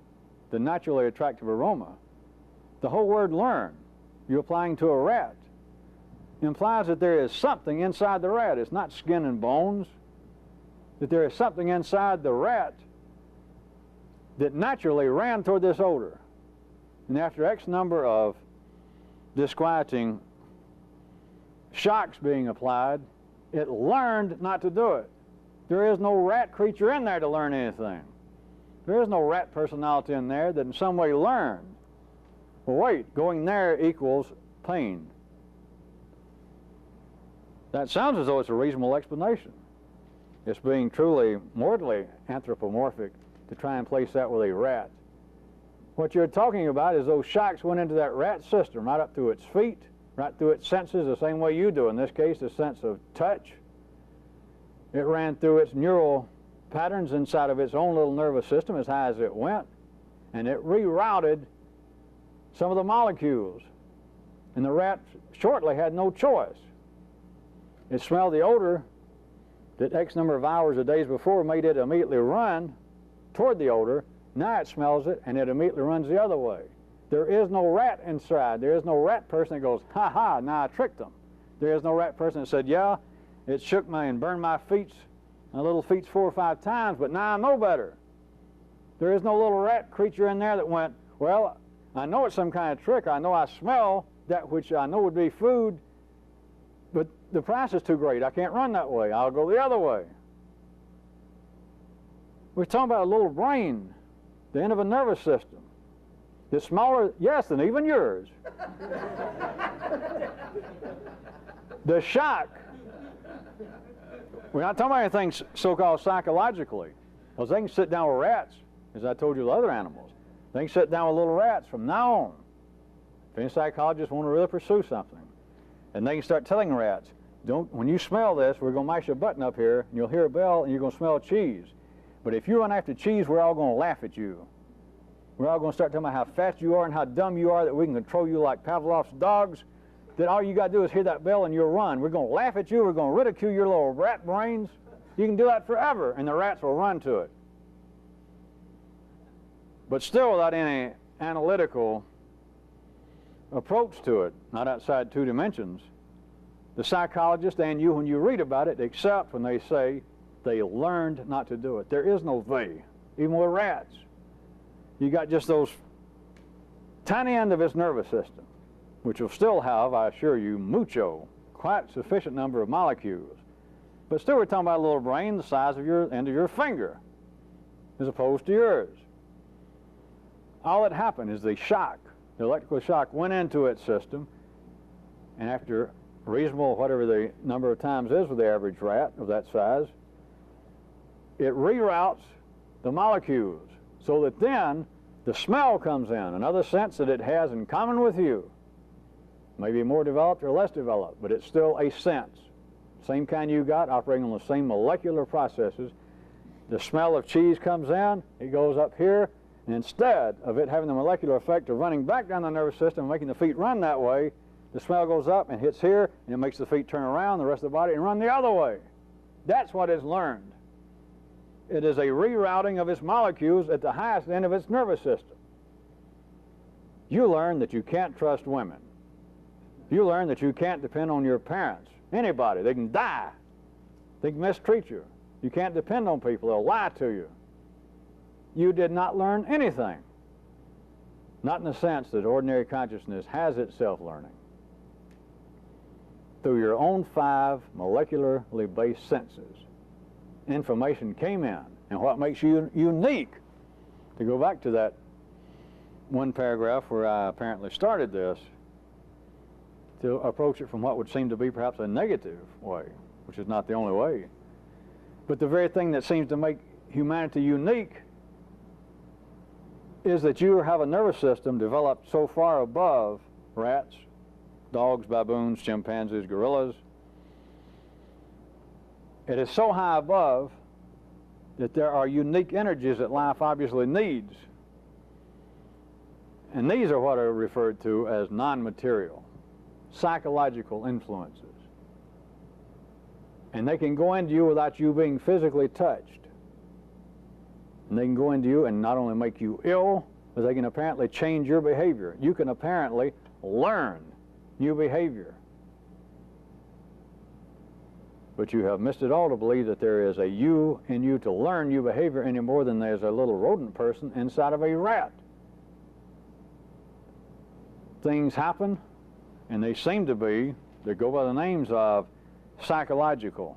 the naturally attractive aroma, the whole word learn, you're applying to a rat, implies that there is something inside the rat. It's not skin and bones. That there is something inside the rat that naturally ran toward this odor. And after X number of disquieting shocks being applied, it learned not to do it. There is no rat creature in there to learn anything. There is no rat personality in there that in some way learned. Well, wait, going there equals pain. That sounds as though it's a reasonable explanation. It's being truly mortally anthropomorphic to try and place that with a rat. What you're talking about is those shocks went into that rat system, right up through its feet, right through its senses, the same way you do. In this case, the sense of touch. It ran through its neural patterns inside of its own little nervous system as high as it went, and it rerouted some of the molecules. And the rat shortly had no choice. It smelled the odor that X number of hours or days before made it immediately run toward the odor. Now it smells it and it immediately runs the other way. There is no rat inside. There is no rat person that goes, ha ha, now I tricked them. There is no rat person that said, yeah, it shook me and burned my feet, my little feet 4 or 5 times, but now I know better. There is no little rat creature in there that went, well, I know it's some kind of trick. I know I smell that which I know would be food, but the price is too great. I can't run that way. I'll go the other way. We're talking about a little brain, the end of a nervous system. It's smaller, yes, than even yours. The shock. We're not talking about anything so-called psychologically, because they can sit down with rats, as I told you with other animals. They can sit down with little rats from now on. If any psychologists want to really pursue something, And they can start telling rats, when you smell this, we're going to mash a button up here, and you'll hear a bell, and you're going to smell cheese. But if you run after cheese, we're all going to laugh at you. We're all going to start talking about how fast you are and how dumb you are, that we can control you like Pavlov's dogs, that all you got to do is hear that bell and you'll run. We're going to laugh at you. We're going to ridicule your little rat brains. You can do that forever, and the rats will run to it. But still without any analytical approach to it, not outside 2 dimensions. The psychologist and you, when you read about it, accept when they say they learned not to do it. There is no they, even with rats. You got just those tiny end of its nervous system, which will still have, I assure you, quite sufficient number of molecules. But still we're talking about a little brain the size of your end of your finger, as opposed to yours. All that happened is the electrical shock went into its system, and after reasonable, whatever the number of times is with the average rat of that size, it reroutes the molecules so that then the smell comes in, another sense that it has in common with you. Maybe more developed or less developed, but it's still a sense. Same kind you got, operating on the same molecular processes. The smell of cheese comes in, it goes up here, and instead of it having the molecular effect of running back down the nervous system and making the feet run that way, the smell goes up and hits here, and it makes the feet turn around, the rest of the body, and run the other way. That's what it's learned. It is a rerouting of its molecules at the highest end of its nervous system. You learn that you can't trust women. You learn that you can't depend on your parents, anybody. They can die. They can mistreat you. You can't depend on people. They'll lie to you. You did not learn anything. Not in the sense that ordinary consciousness has itself learning. Through your own 5 molecularly based senses, information came in. And what makes you unique, to go back to that one paragraph where I apparently started this, to approach it from what would seem to be perhaps a negative way, which is not the only way. But the very thing that seems to make humanity unique is that you have a nervous system developed so far above rats, dogs, baboons, chimpanzees, gorillas. It is so high above that there are unique energies that life obviously needs. And these are what are referred to as non-material, psychological influences. And they can go into you without you being physically touched. And they can go into you and not only make you ill, but they can apparently change your behavior. You can apparently learn new behavior. But you have missed it all to believe that there is a you in you to learn new behavior any more than there's a little rodent person inside of a rat. Things happen, and they seem to be, they go by the names of psychological.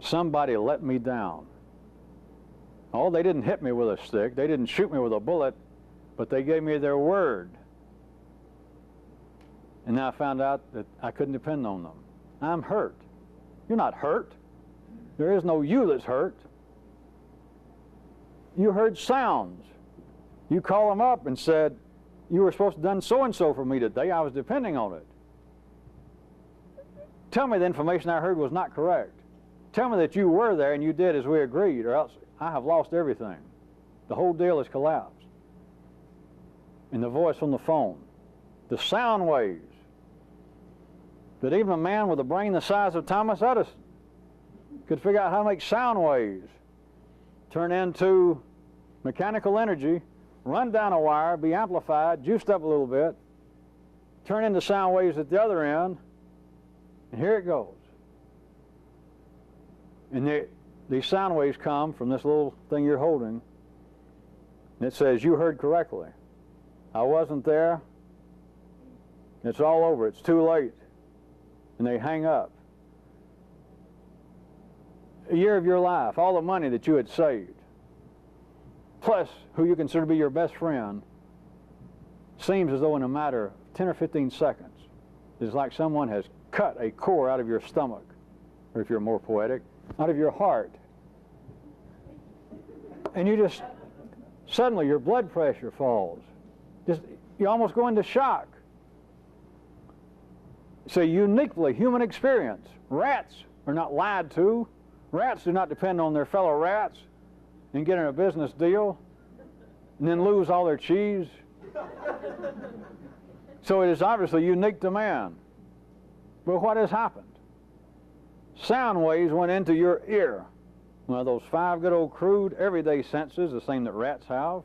Somebody let me down. Oh, they didn't hit me with a stick, they didn't shoot me with a bullet, but they gave me their word. And now I found out that I couldn't depend on them. I'm hurt. You're not hurt. There is no you that's hurt. You heard sounds. You called them up and said, you were supposed to have done so-and-so for me today. I was depending on it. Tell me the information I heard was not correct. Tell me that you were there and you did as we agreed, or else I have lost everything. The whole deal has collapsed. And the voice on the phone, the sound waves, that even a man with a brain the size of Thomas Edison could figure out how to make sound waves turn into mechanical energy, run down a wire, be amplified, juiced up a little bit, turn into sound waves at the other end, and here it goes. And these sound waves come from this little thing you're holding, and it says, you heard correctly. I wasn't there. It's all over. It's too late. And they hang up. A year of your life, all the money that you had saved, plus who you consider to be your best friend, seems as though in a matter of 10 or 15 seconds, it's like someone has cut a core out of your stomach, or if you're more poetic, out of your heart. And you just, suddenly your blood pressure falls. You almost go into shock. It's a uniquely human experience. Rats are not lied to. Rats do not depend on their fellow rats and get in a business deal and then lose all their cheese. So it is obviously unique to man. But what has happened? Sound waves went into your ear. One of those 5 good old crude everyday senses, the same that rats have.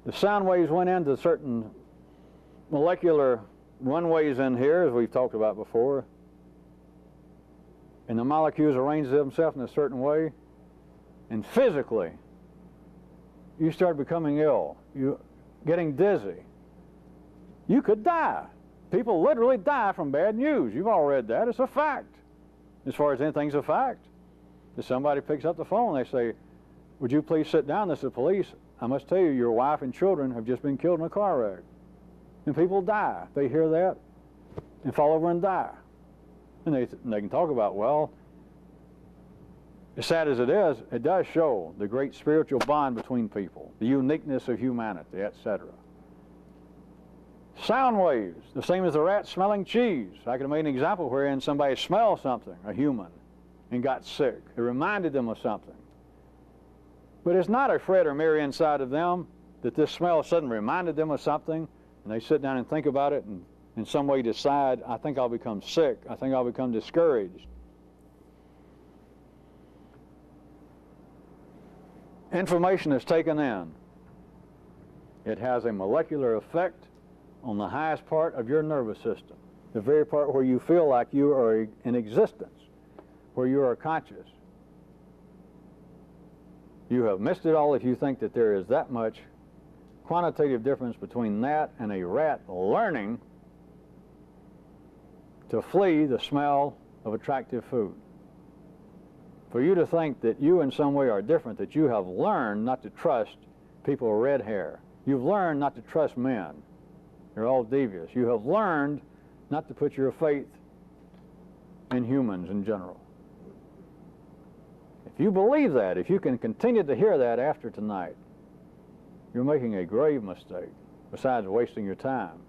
The sound waves went into certain molecular runways in here, as we've talked about before. And the molecules arrange themselves in a certain way. And physically, you start becoming ill. You getting dizzy. You could die. People literally die from bad news. You've all read that. It's a fact. As far as anything's a fact. If somebody picks up the phone, they say, "Would you please sit down? This is the police. I must tell you, your wife and children have just been killed in a car wreck." And people die. They hear that and fall over and die. And they can talk about, well, as sad as it does show the great spiritual bond between people, the uniqueness of humanity, etc. Sound waves, the same as the rat smelling cheese. I could have made an example wherein somebody smelled something, a human, and got sick. It reminded them of something. But it's not a Fred or Mary inside of them that this smell suddenly reminded them of something, and they sit down and think about it and in some way decide, I think I'll become sick, I think I'll become discouraged. Information is taken in. It has a molecular effect on the highest part of your nervous system, the very part where you feel like you are in existence, where you are conscious. You have missed it all if you think that there is that much quantitative difference between that and a rat learning to flee the smell of attractive food. For you to think that you in some way are different, that you have learned not to trust people with red hair. You've learned not to trust men. They're all devious. You have learned not to put your faith in humans in general. If you believe that, if you can continue to hear that after tonight, you're making a grave mistake, besides wasting your time.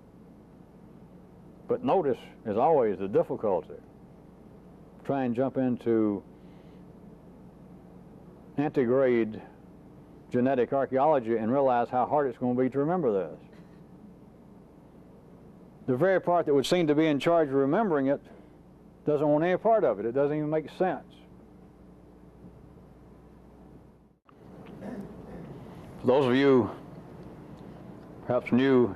But notice, as always, the difficulty. Try and jump into antegrade genetic archaeology and realize how hard it's going to be to remember this. The very part that would seem to be in charge of remembering it doesn't want any part of it. It doesn't even make sense. For those of you perhaps new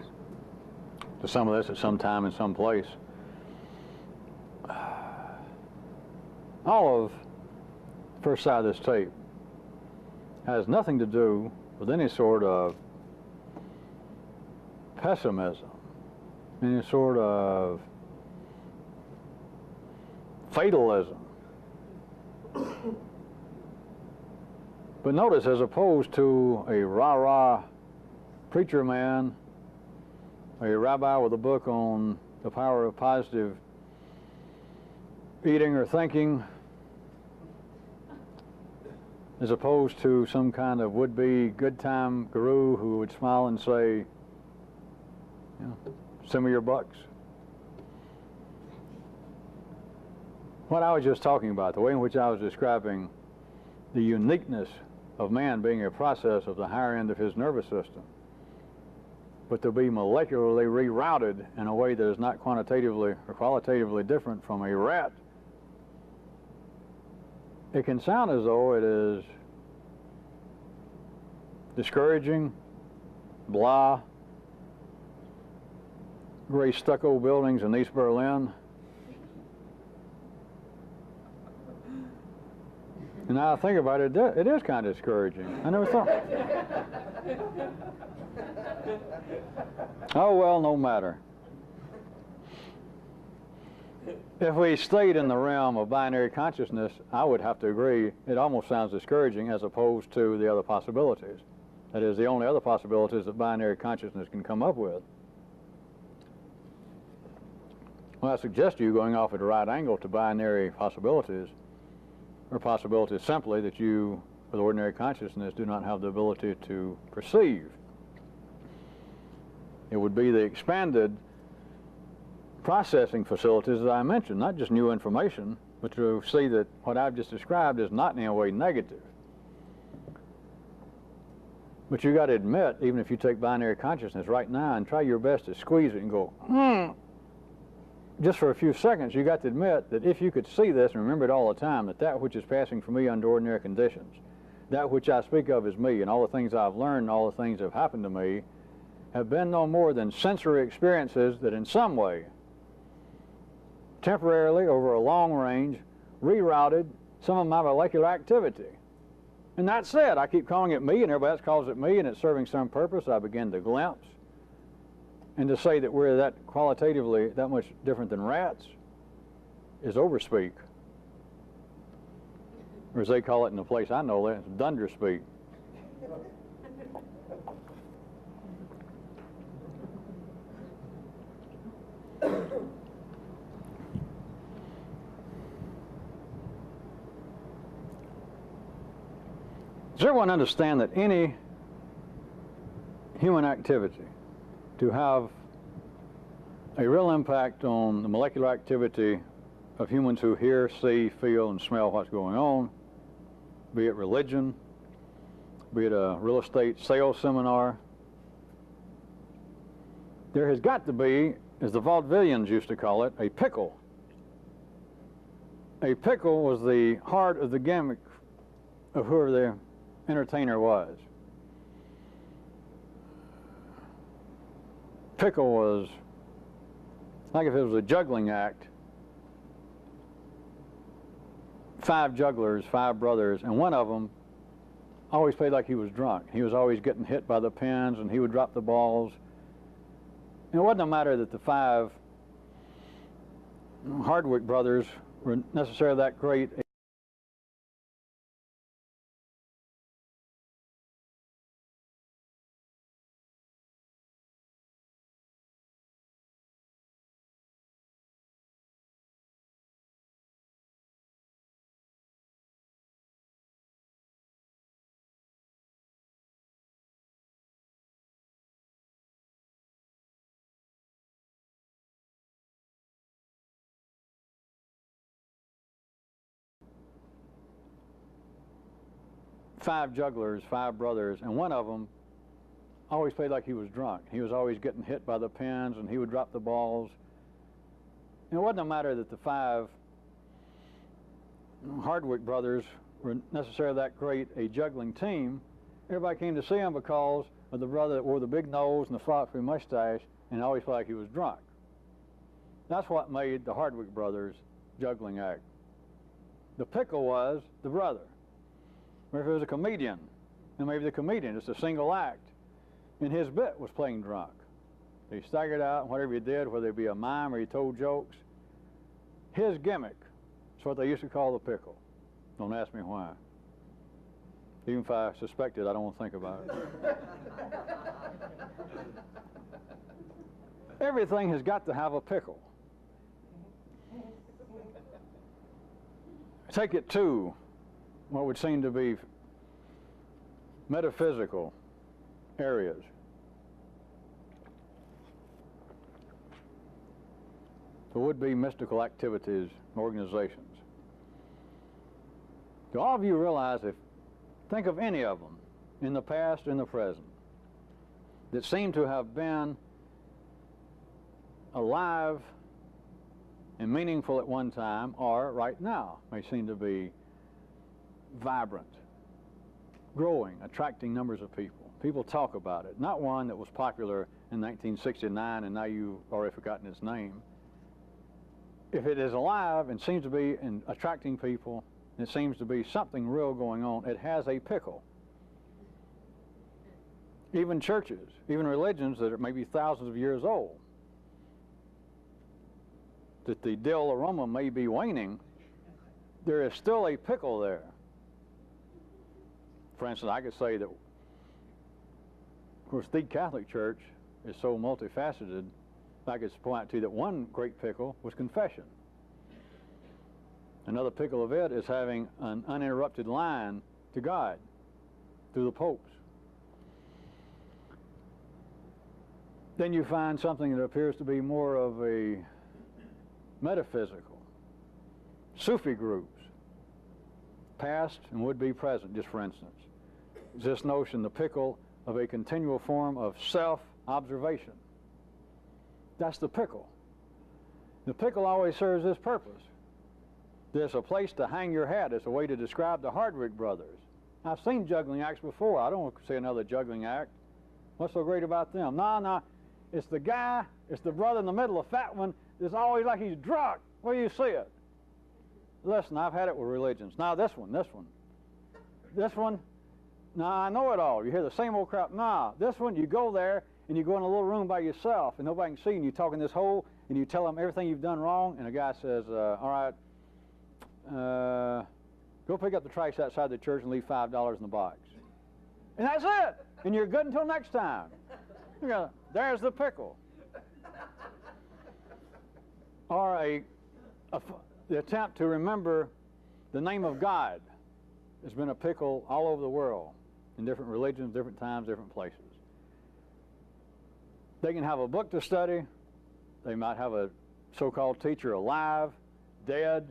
to some of this at some time in some place, all of the first side of this tape has nothing to do with any sort of pessimism, any sort of fatalism. But notice, as opposed to a rah-rah preacher man, a rabbi with a book on the power of positive eating or thinking, as opposed to some kind of would-be good-time guru who would smile and say, you know, send me your bucks. What I was just talking about, the way in which I was describing the uniqueness of man being a process of the higher end of his nervous system, but to be molecularly rerouted in a way that is not quantitatively or qualitatively different from a rat, it can sound as though it is discouraging, blah, gray stucco buildings in East Berlin. And now I think about it, it is kind of discouraging. I never thought. Oh, well, no matter. If we stayed in the realm of binary consciousness, I would have to agree, it almost sounds discouraging as opposed to the other possibilities. That is, the only other possibilities that binary consciousness can come up with. Well, I suggest you going off at a right angle to binary possibilities, or possibilities simply that you, with ordinary consciousness, do not have the ability to perceive. It would be the expanded processing facilities that I mentioned, not just new information, but to see that what I've just described is not in any way negative. But you got to admit, even if you take binary consciousness right now and try your best to squeeze it and go, just for a few seconds, you got to admit that if you could see this and remember it all the time, that that which is passing for me under ordinary conditions, that which I speak of as me, and all the things I've learned, and all the things that have happened to me, have been no more than sensory experiences that in some way, temporarily, over a long range, rerouted some of my molecular activity. And that's it. I keep calling it me, and everybody else calls it me, and it's serving some purpose. I begin to glimpse. And to say that we're that qualitatively that much different than rats is overspeak. Or as they call it in the place I know, it's dunderspeak. Does everyone understand that any human activity to have a real impact on the molecular activity of humans who hear, see, feel, and smell what's going on, be it religion, be it a real estate sales seminar, there has got to be, as the vaudevillians used to call it, a pickle. A pickle was the heart of the gimmick of whoever the entertainer was. Pickle was like if it was a juggling act, 5 jugglers, 5 brothers, and one of them always played like he was drunk. He was always getting hit by the pins, and he would drop the balls. And it wasn't a matter that the 5 Hardwick brothers were necessarily that great. 5 jugglers, 5 brothers, and one of them always played like he was drunk. He was always getting hit by the pins, and he would drop the balls. And it wasn't a matter that the 5 Hardwick brothers were necessarily that great a juggling team. Everybody came to see him because of the brother that wore the big nose and the floppy mustache and always felt like he was drunk. That's what made the Hardwick brothers juggling act. The pickle was the brother. Or if it was a comedian, and maybe the comedian, it's a single act, and his bit was playing drunk. He staggered out, and whatever he did, whether it be a mime or he told jokes, his gimmick is what they used to call the pickle. Don't ask me why. Even if I suspect it, I don't want to think about it. Everything has got to have a pickle. Take it to what would seem to be metaphysical areas. There would be mystical activities, organizations. Do all of you realize, if think of any of them in the past and the present that seem to have been alive and meaningful at one time, or right now may seem to be vibrant, growing, attracting numbers of people. People talk about it. Not one that was popular in 1969 and now you've already forgotten its name. If it is alive and seems to be attracting people, and it seems to be something real going on, it has a pickle. Even churches, even religions that are maybe thousands of years old, that the dill aroma may be waning, there is still a pickle there. For instance, I could say that, of course, the Catholic Church is so multifaceted, I could point to that one great pickle was confession. Another pickle of it is having an uninterrupted line to God through the popes. Then you find something that appears to be more of a metaphysical, Sufi groups, past and would be present, just for instance. Is this notion, the pickle of a continual form of self-observation. That's the pickle. The pickle always serves this purpose. There's a place to hang your hat. It's a way to describe the Hardwick brothers. I've seen juggling acts before. I don't want to see another juggling act. What's so great about them? No, it's the guy, it's the brother in the middle, a fat one, that's always like he's drunk. Where do you see it? Listen, I've had it with religions. Now this one. Now I know it all. You hear the same old crap. Nah, this one, you go there and you go in a little room by yourself and nobody can see you, and you talk in this hole and you tell them everything you've done wrong, and a guy says, all right, go pick up the trash outside the church and leave $5 in the box. And that's it. And you're good until next time. There's the pickle. Or the attempt to remember the name of God has been a pickle all over the world, in different religions, different times, different places. They can have a book to study. They might have a so-called teacher alive, dead,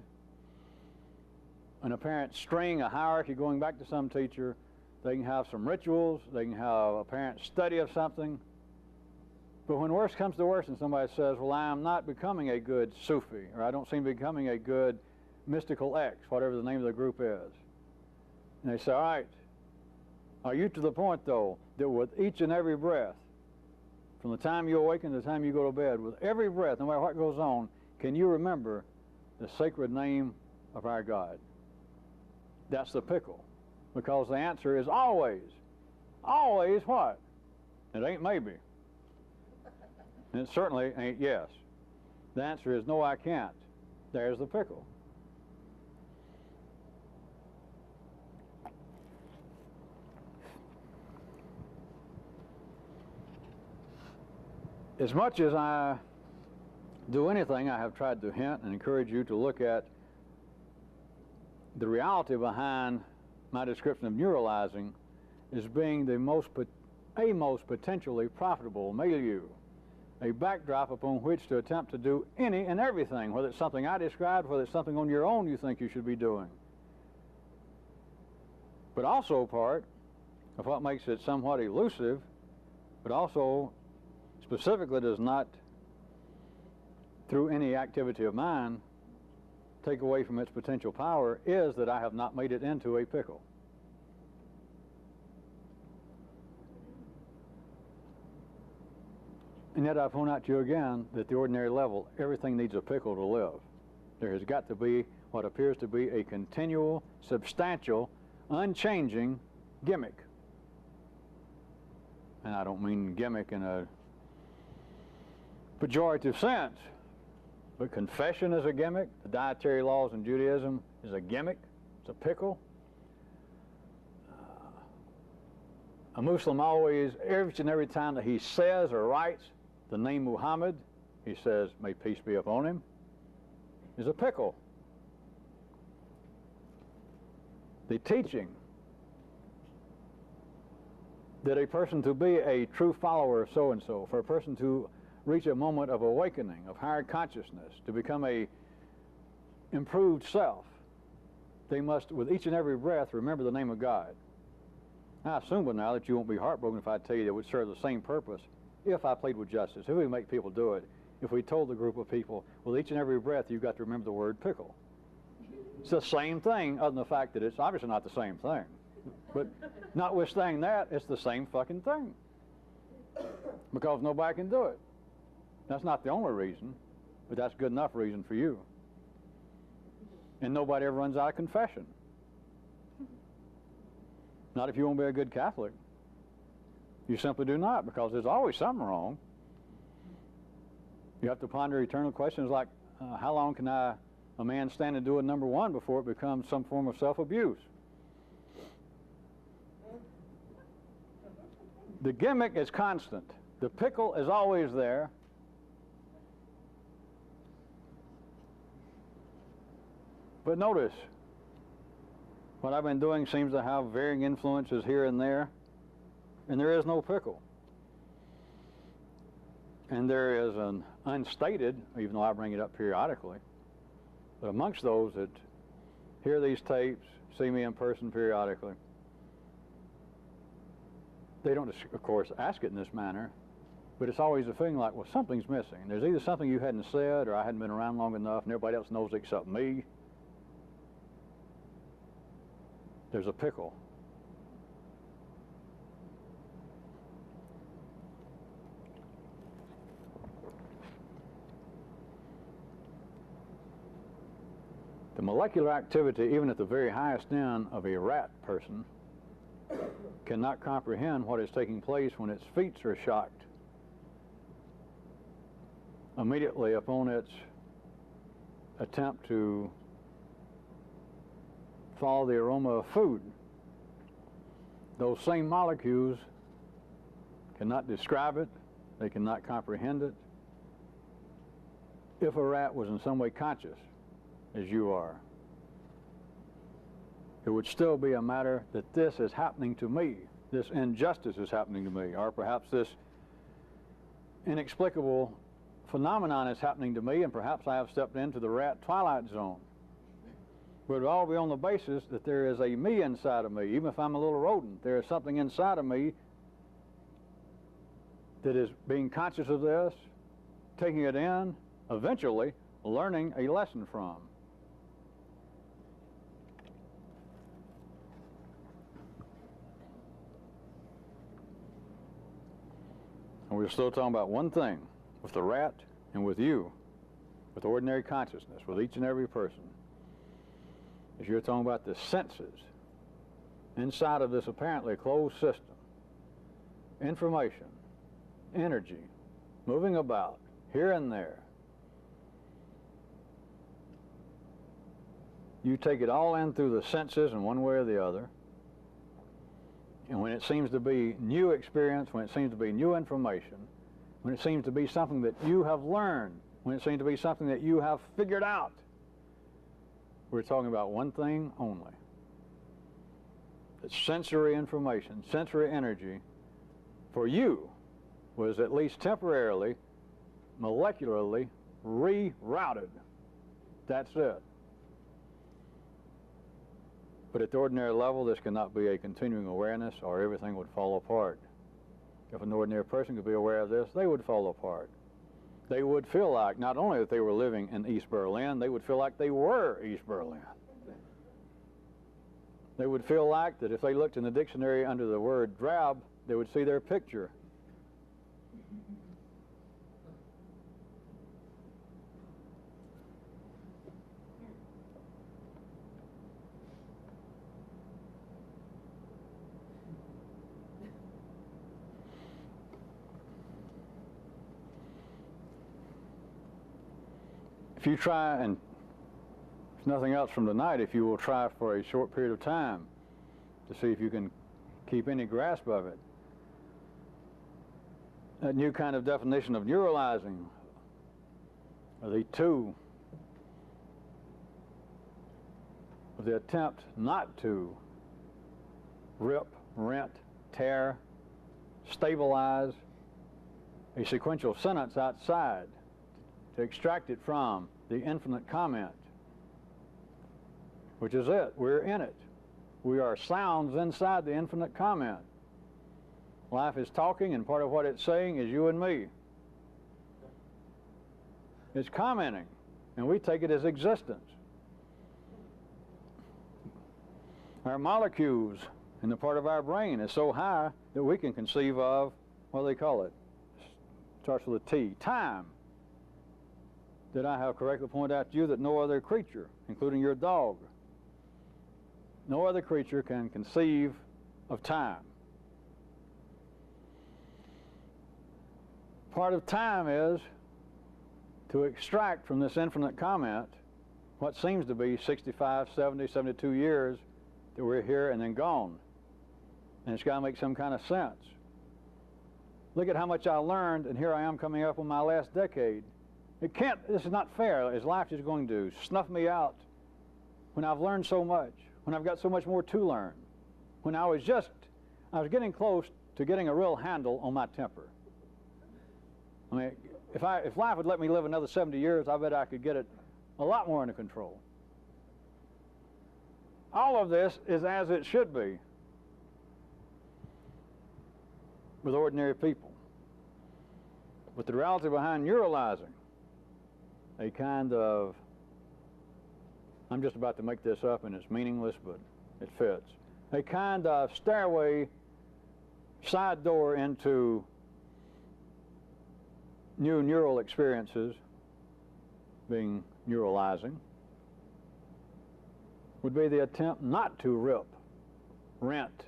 an apparent string, a hierarchy going back to some teacher. They can have some rituals. They can have apparent study of something. But when worse comes to worse and somebody says, well, I am not becoming a good Sufi, or I don't seem to be becoming a good mystical X, whatever the name of the group is. And they say, all right, are you to the point, though, that with each and every breath, from the time you awaken to the time you go to bed, with every breath, no matter what goes on, can you remember the sacred name of our God? That's the pickle. Because the answer is always what? It ain't maybe. And it certainly ain't yes. The answer is no, I can't. There's the pickle. As much as I do anything, I have tried to hint and encourage you to look at the reality behind my description of neuralizing as being a most potentially profitable milieu, a backdrop upon which to attempt to do any and everything, whether it's something I described, whether it's something on your own you think you should be doing. But also part of what makes it somewhat elusive, but also specifically does not, through any activity of mine, take away from its potential power, is that I have not made it into a pickle. And yet I point out to you again that at the ordinary level, everything needs a pickle to live. There has got to be what appears to be a continual, substantial, unchanging gimmick. And I don't mean gimmick in a pejorative sense, but confession is a gimmick. The dietary laws in Judaism is a gimmick. It's a pickle. A Muslim always, each and every time that he says or writes the name Muhammad, he says, may peace be upon him, is a pickle. The teaching that a person to be a true follower of so-and-so, for a person to reach a moment of awakening, of higher consciousness, to become a improved self, they must, with each and every breath, remember the name of God. I assume by now that you won't be heartbroken if I tell you that it would serve the same purpose if I played with justice, if we make people do it, if we told the group of people, with each and every breath, you've got to remember the word pickle. It's the same thing, other than the fact that it's obviously not the same thing. But notwithstanding that, it's the same fucking thing. Because nobody can do it. That's not the only reason, but that's good enough reason for you. And nobody ever runs out of confession. Not if you want to be a good Catholic. You simply do not, because there's always something wrong. You have to ponder eternal questions like, how long can a man stand and do a number one before it becomes some form of self-abuse? The gimmick is constant. The pickle is always there. But notice, what I've been doing seems to have varying influences here and there is no pickle. And there is an unstated, even though I bring it up periodically, but amongst those that hear these tapes, see me in person periodically, they don't, of course, ask it in this manner, but it's always a feeling like, well, something's missing. There's either something you hadn't said, or I hadn't been around long enough and everybody else knows except me. There's a pickle. The molecular activity, even at the very highest end of a rat person, cannot comprehend what is taking place when its feet are shocked immediately upon its attempt to follow the aroma of food. Those same molecules cannot describe it, they cannot comprehend it. If a rat was in some way conscious, as you are, it would still be a matter that this is happening to me, this injustice is happening to me, or perhaps this inexplicable phenomenon is happening to me, and perhaps I have stepped into the rat twilight zone. But it would all be on the basis that there is a me inside of me. Even if I'm a little rodent, there is something inside of me that is being conscious of this, taking it in, eventually learning a lesson from. And we're still talking about one thing with the rat and with you, with ordinary consciousness, with each and every person. As you're talking about the senses inside of this apparently closed system, information, energy, moving about here and there. You take it all in through the senses in one way or the other. And when it seems to be new experience, when it seems to be new information, when it seems to be something that you have learned, when it seems to be something that you have figured out, we're talking about one thing only. That sensory information, sensory energy, for you, was at least temporarily, molecularly rerouted. That's it. But at the ordinary level, this cannot be a continuing awareness, or everything would fall apart. If an ordinary person could be aware of this, they would fall apart. They would feel like not only that they were living in East Berlin, they would feel like they were East Berlin. They would feel like that if they looked in the dictionary under the word drab, they would see their picture. If you try, and if nothing else from tonight, if you will try for a short period of time to see if you can keep any grasp of it, that new kind of definition of neuralizing, or the two, of the attempt not to rip, rent, tear, stabilize a sequential sentence outside, to extract it from the infinite comment, which is it. We're in it. We are sounds inside the infinite comment. Life is talking, and part of what it's saying is you and me. It's commenting, and we take it as existence. Our molecules in the part of our brain is so high that we can conceive of, what do they call it? Starts with a T, time. Did I have correctly pointed out to you that no other creature, including your dog, no other creature can conceive of time? Part of time is to extract from this infinite comment what seems to be 65, 70, 72 years that we're here and then gone. And it's got to make some kind of sense. Look at how much I learned, and here I am coming up on my last decade. It can't, this is not fair, as life is going to snuff me out when I've learned so much, when I've got so much more to learn, when I was getting close to getting a real handle on my temper. I mean, if life would let me live another 70 years, I bet I could get it a lot more under control. All of this is as it should be with ordinary people. But the reality behind neuralizing a kind of, I'm just about to make this up and it's meaningless, but it fits, a kind of stairway, side door into new neural experiences, being neuralizing, would be the attempt not to rip, rent,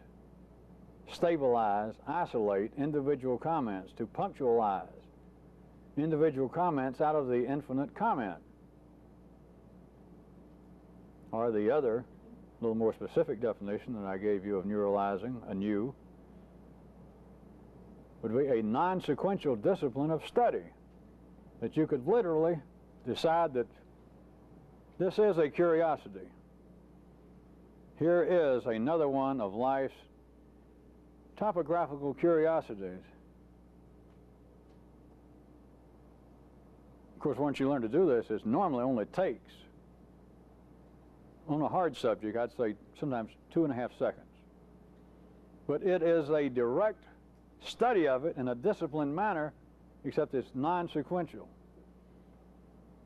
stabilize, isolate individual comments, to punctualize individual comments out of the infinite comment. Or the other, a little more specific definition that I gave you of neuralizing, anew, would be a non-sequential discipline of study, that you could literally decide that this is a curiosity. Here is another one of life's topographical curiosities. Of course, once you learn to do this, it normally only takes, on a hard subject, I'd say sometimes 2.5 seconds. But it is a direct study of it in a disciplined manner, except it's non-sequential.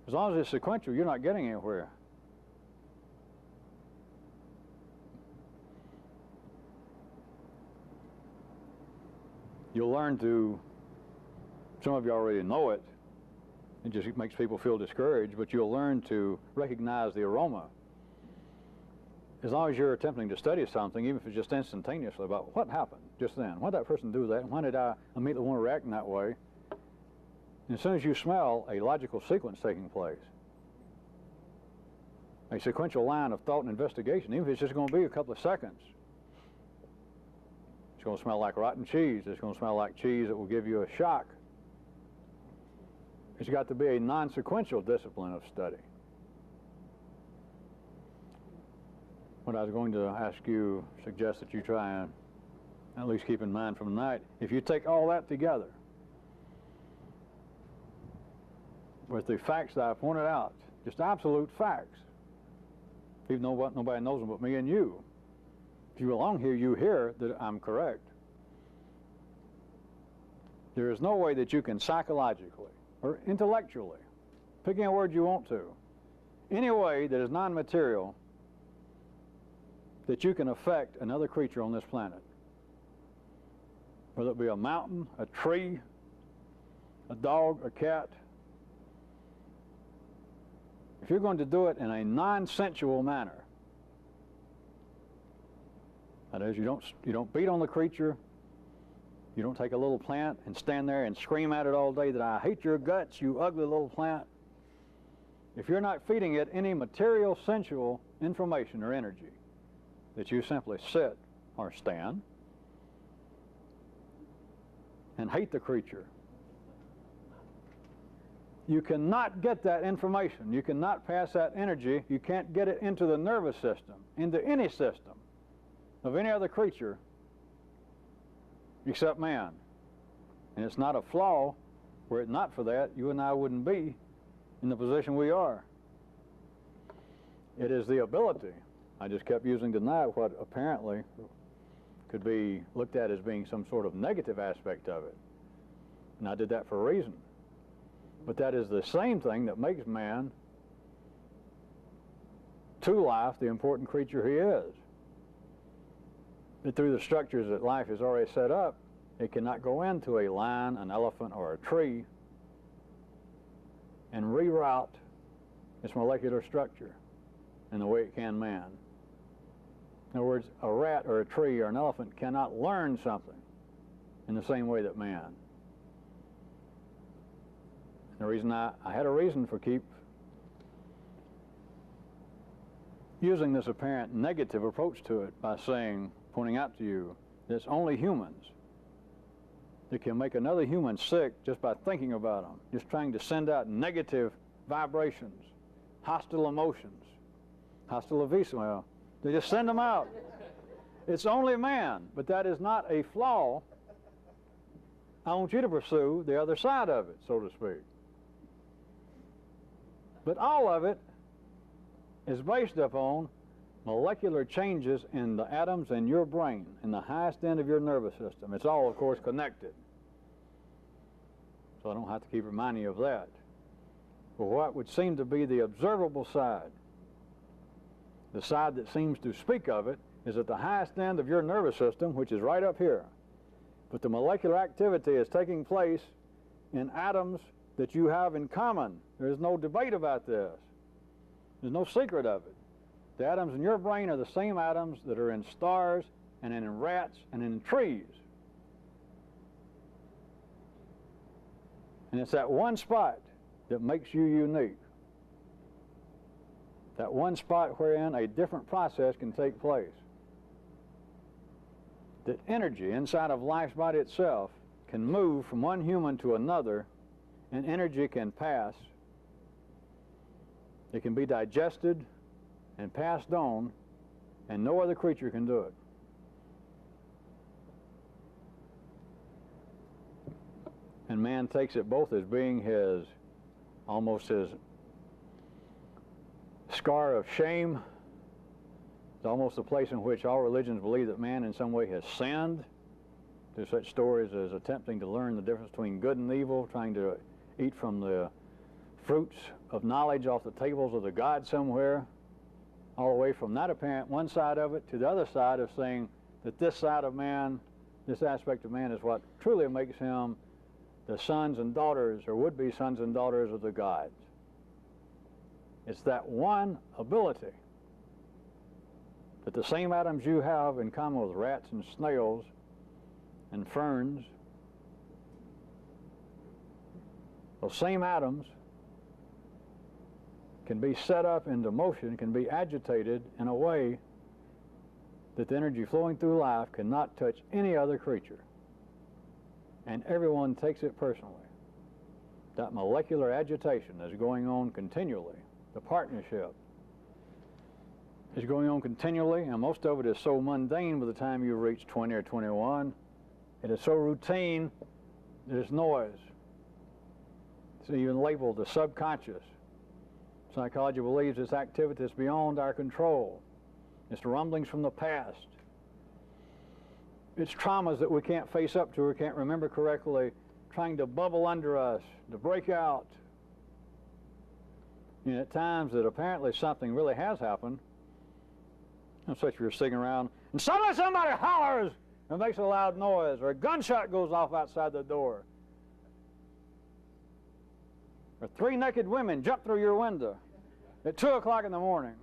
As long as it's sequential, you're not getting anywhere. You'll learn to, some of you already know it, it just makes people feel discouraged, but you'll learn to recognize the aroma. As long as you're attempting to study something, even if it's just instantaneously, about what happened just then, why did that person do that, and why did I immediately want to react in that way? And as soon as you smell a logical sequence taking place, a sequential line of thought and investigation, even if it's just going to be a couple of seconds, it's going to smell like rotten cheese, it's going to smell like cheese that will give you a shock. It's got to be a non-sequential discipline of study. What I was going to ask you, suggest that you try and at least keep in mind from tonight, if you take all that together with the facts that I pointed out, just absolute facts, even though nobody knows them but me and you, if you belong here, you hear that I'm correct. There is no way that you can psychologically or intellectually, picking a word you want to, any way that is non-material, that you can affect another creature on this planet. Whether it be a mountain, a tree, a dog, a cat. If you're going to do it in a non-sensual manner, that is, you don't beat on the creature, you don't take a little plant and stand there and scream at it all day that I hate your guts, you ugly little plant. If you're not feeding it any material, sensual information or energy, that you simply sit or stand and hate the creature, you cannot get that information. You cannot pass that energy. You can't get it into the nervous system, into any system of any other creature except man. And it's not a flaw. Were it not for that, you and I wouldn't be in the position we are. It is the ability. I just kept using tonight what apparently could be looked at as being some sort of negative aspect of it. And I did that for a reason. But that is the same thing that makes man, to life, the important creature he is. That through the structures that life has already set up, it cannot go into a lion, an elephant, or a tree and reroute its molecular structure in the way it can man. In other words, a rat or a tree or an elephant cannot learn something in the same way that man. And the reason I had a reason for keep using this apparent negative approach to it by saying, pointing out to you, that it's only humans that can make another human sick just by thinking about them, just trying to send out negative vibrations, hostile emotions, hostile avisum. Well, they just send them out. It's only man, but that is not a flaw I want you to pursue the other side of it, so to speak. But all of it is based upon molecular changes in the atoms in your brain, in the highest end of your nervous system. It's all, of course, connected. So I don't have to keep reminding you of that. But what would seem to be the observable side, the side that seems to speak of it, is at the highest end of your nervous system, which is right up here. But the molecular activity is taking place in atoms that you have in common. There is no debate about this. There's no secret of it. The atoms in your brain are the same atoms that are in stars and in rats and in trees. And it's that one spot that makes you unique. That one spot wherein a different process can take place. That energy inside of life's body itself can move from one human to another, and energy can pass. It can be digested and passed on, and no other creature can do it. And man takes it both as being his, almost his scar of shame. It's almost a place in which all religions believe that man in some way has sinned. There's such stories as attempting to learn the difference between good and evil, trying to eat from the fruits of knowledge off the tables of the gods somewhere, all the way from that apparent one side of it to the other side of saying that this side of man, this aspect of man, is what truly makes him the sons and daughters, or would-be sons and daughters of the gods. It's that one ability that the same atoms you have in common with rats and snails and ferns, those same atoms can be set up into motion, can be agitated in a way that the energy flowing through life cannot touch any other creature. And everyone takes it personally. That molecular agitation is going on continually. The partnership is going on continually, and most of it is so mundane by the time you reach 20 or 21. It is so routine that it's noise. It's even labeled the subconscious. Psychology believes this activity is beyond our control. It's the rumblings from the past. It's traumas that we can't face up to or can't remember correctly, trying to bubble under us, to break out. And at times that apparently something really has happened, and such you're sitting around, and suddenly somebody hollers and makes a loud noise, or a gunshot goes off outside the door, or 3 naked women jump through your window at 2 o'clock in the morning.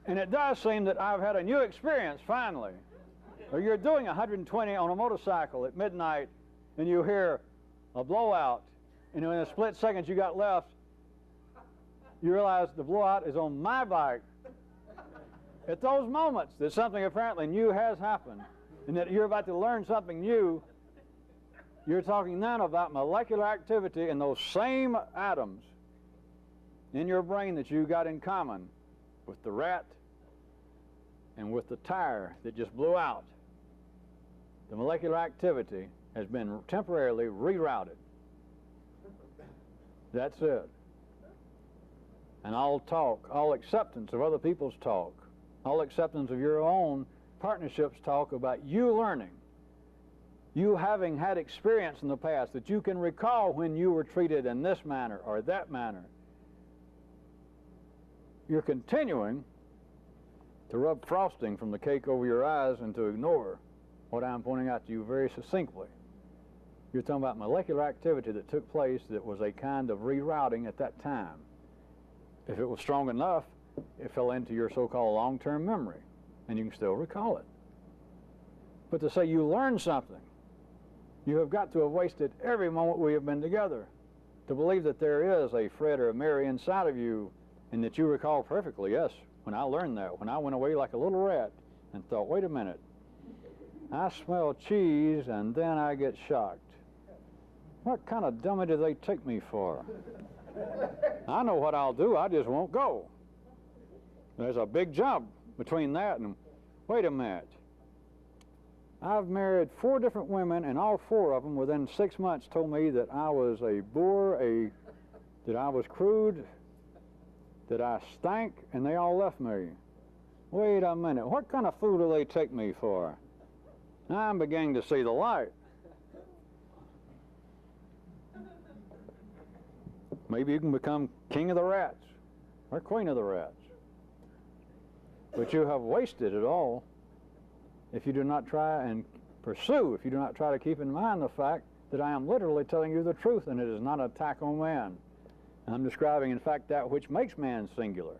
And it does seem that I've had a new experience finally. Or you're doing 120 on a motorcycle at midnight, and you hear a blowout, and in the split seconds you got left, you realize the blowout is on my bike. At those moments that something apparently new has happened, and that you're about to learn something new, you're talking now about molecular activity in those same atoms in your brain that you got in common with the rat and with the tire that just blew out. The molecular activity has been temporarily rerouted. That's it. And all talk, all acceptance of other people's talk, all acceptance of your own partnerships talk about you learning, you having had experience in the past that you can recall when you were treated in this manner or that manner. You're continuing to rub frosting from the cake over your eyes and to ignore what I'm pointing out to you very succinctly. You're talking about molecular activity that took place that was a kind of rerouting at that time. If it was strong enough, it fell into your so-called long-term memory, and you can still recall it. But to say you learned something, you have got to have wasted every moment we have been together to believe that there is a Fred or a Mary inside of you, and that you recall perfectly, yes, when I learned that, when I went away like a little rat and thought, wait a minute, I smell cheese and then I get shocked. What kind of dummy do they take me for? I know what I'll do, I just won't go. There's a big jump between that and, wait a minute, I've married 4 different women, and all 4 of them within 6 months told me that I was a bore, that I was crude, that I stank, and they all left me. Wait a minute, what kind of fool do they take me for? I'm beginning to see the light. Maybe you can become king of the rats or queen of the rats. But you have wasted it all if you do not try and pursue, if you do not try to keep in mind the fact that I am literally telling you the truth, and it is not an attack on man. I'm describing, in fact, that which makes man singular.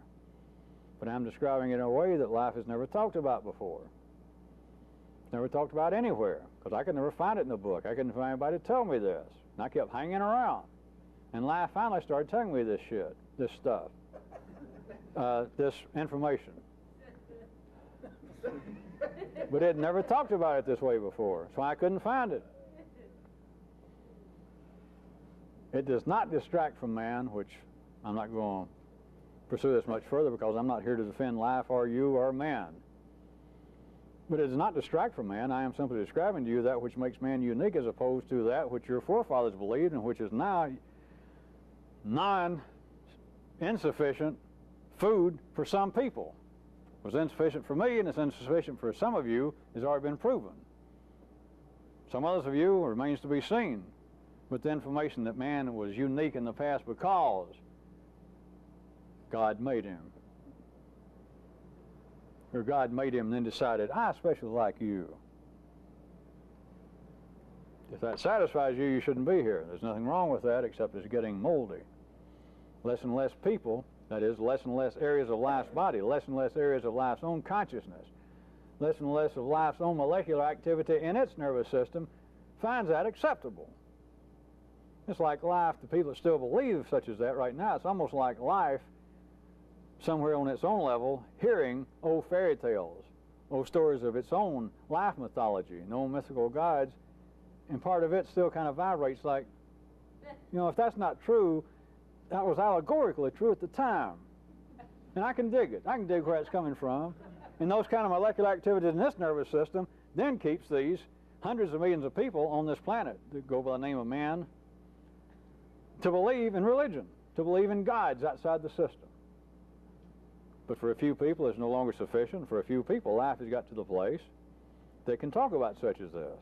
But I'm describing it in a way that life has never talked about before. It's never talked about anywhere, because I could never find it in the book. I couldn't find anybody to tell me this. And I kept hanging around. And life finally started telling me this shit, this stuff, this information. But it never talked about it this way before, so I couldn't find it. It does not distract from man, which I'm not going to pursue this much further because I'm not here to defend life or you or man. But it does not distract from man. I am simply describing to you that which makes man unique as opposed to that which your forefathers believed and which is now insufficient food for some people. It was insufficient for me, and it's insufficient for some of you, has already been proven. Some others of you remains to be seen. But the information that man was unique in the past because God made him. Or God made him and then decided, I especially like you. If that satisfies you, you shouldn't be here. There's nothing wrong with that except it's getting moldy. Less and less people, that is, less and less areas of life's body, less and less areas of life's own consciousness, less and less of life's own molecular activity in its nervous system finds that acceptable. It's like life, the people that still believe such as that right now, it's almost like life somewhere on its own level hearing old fairy tales, old stories of its own life mythology and old mythical gods, and part of it still kind of vibrates like, you know, if that's not true, that was allegorically true at the time. And I can dig it. I can dig where it's coming from. And those kind of molecular activities in this nervous system then keeps these hundreds of millions of people on this planet that go by the name of man to believe in religion, to believe in gods outside the system. But for a few people, it's no longer sufficient. For a few people, life has got to the place they can talk about such as this.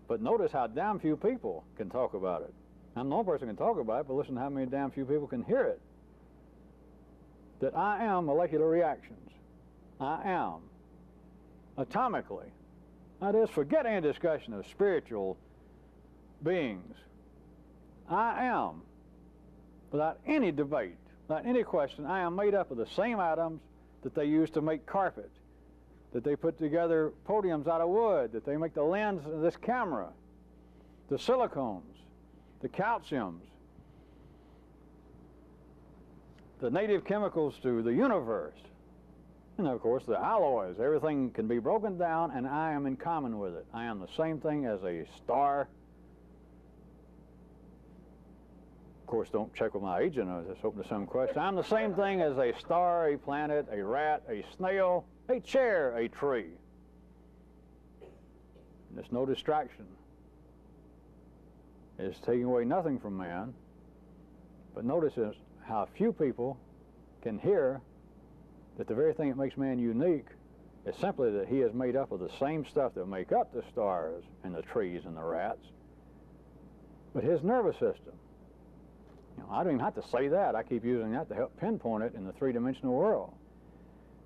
But notice how damn few people can talk about it. I'm the only person who can talk about it, but listen to how many damn few people can hear it. That I am molecular reactions. I am. Atomically. That is, forget any discussion of spiritual beings. I am. Without any debate, without any question, I am made up of the same atoms that they use to make carpet, that they put together podiums out of wood, that they make the lens of this camera, the silicones, the calciums, the native chemicals to the universe, and of course the alloys. Everything can be broken down, and I am in common with it. I am the same thing as a star. Of course, don't check with my agent. I was just hoping to some question. I'm the same thing as a star, a planet, a rat, a snail, a chair, a tree. And there's no distraction. It's taking away nothing from man. But notice how few people can hear that the very thing that makes man unique is simply that he is made up of the same stuff that make up the stars and the trees and the rats, but his nervous system. You know, I don't even have to say that. I keep using that to help pinpoint it in the three-dimensional world.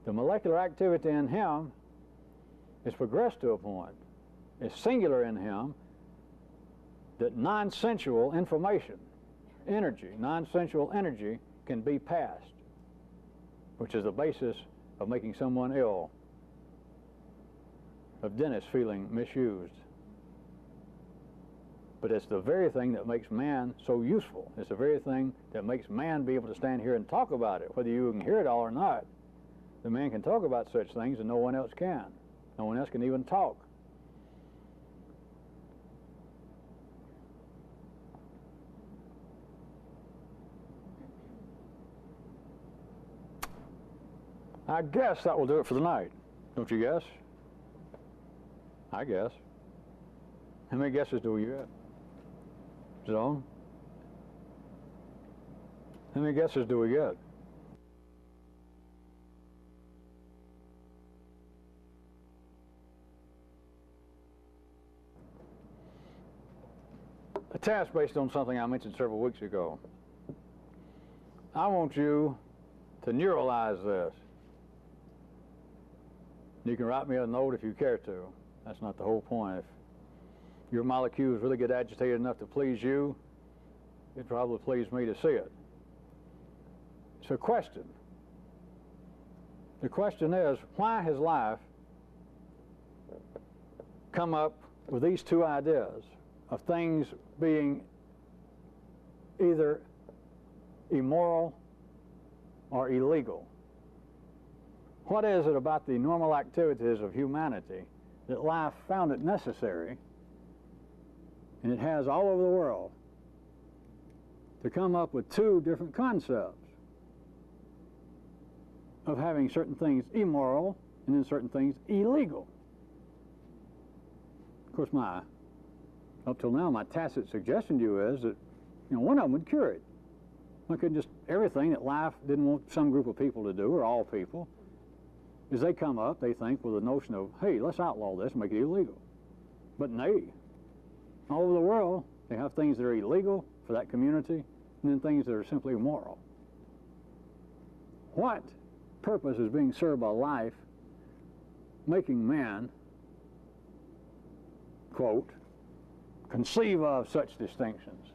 The molecular activity in him is progressed to a point. It's singular in him that non-sensual information, energy, non-sensual energy can be passed, which is the basis of making someone ill, of Dennis feeling misused. But it's the very thing that makes man so useful. It's the very thing that makes man be able to stand here and talk about it, whether you can hear it all or not. The man can talk about such things and no one else can. No one else can even talk. I guess that will do it for the night. Don't you guess? I guess. How many guesses do we get? Zone? How many guesses do we get? A task based on something I mentioned several weeks ago. I want you to neuralize this. You can write me a note if you care to. That's not the whole point. If your molecules really get agitated enough to please you, it'd probably please me to see it. It's a question. The question is, why has life come up with these two ideas of things being either immoral or illegal? What is it about the normal activities of humanity that life found it necessary, and it has all over the world, to come up with two different concepts of having certain things immoral and then certain things illegal? Of course, up till now, my tacit suggestion to you is that, one of them would cure it. I could just, everything that life didn't want some group of people to do, or all people, as they come up, they think with the notion of, hey, let's outlaw this and make it illegal. But nay, all over the world, they have things that are illegal for that community, and then things that are simply immoral. What purpose is being served by life making man, quote, conceive of such distinctions?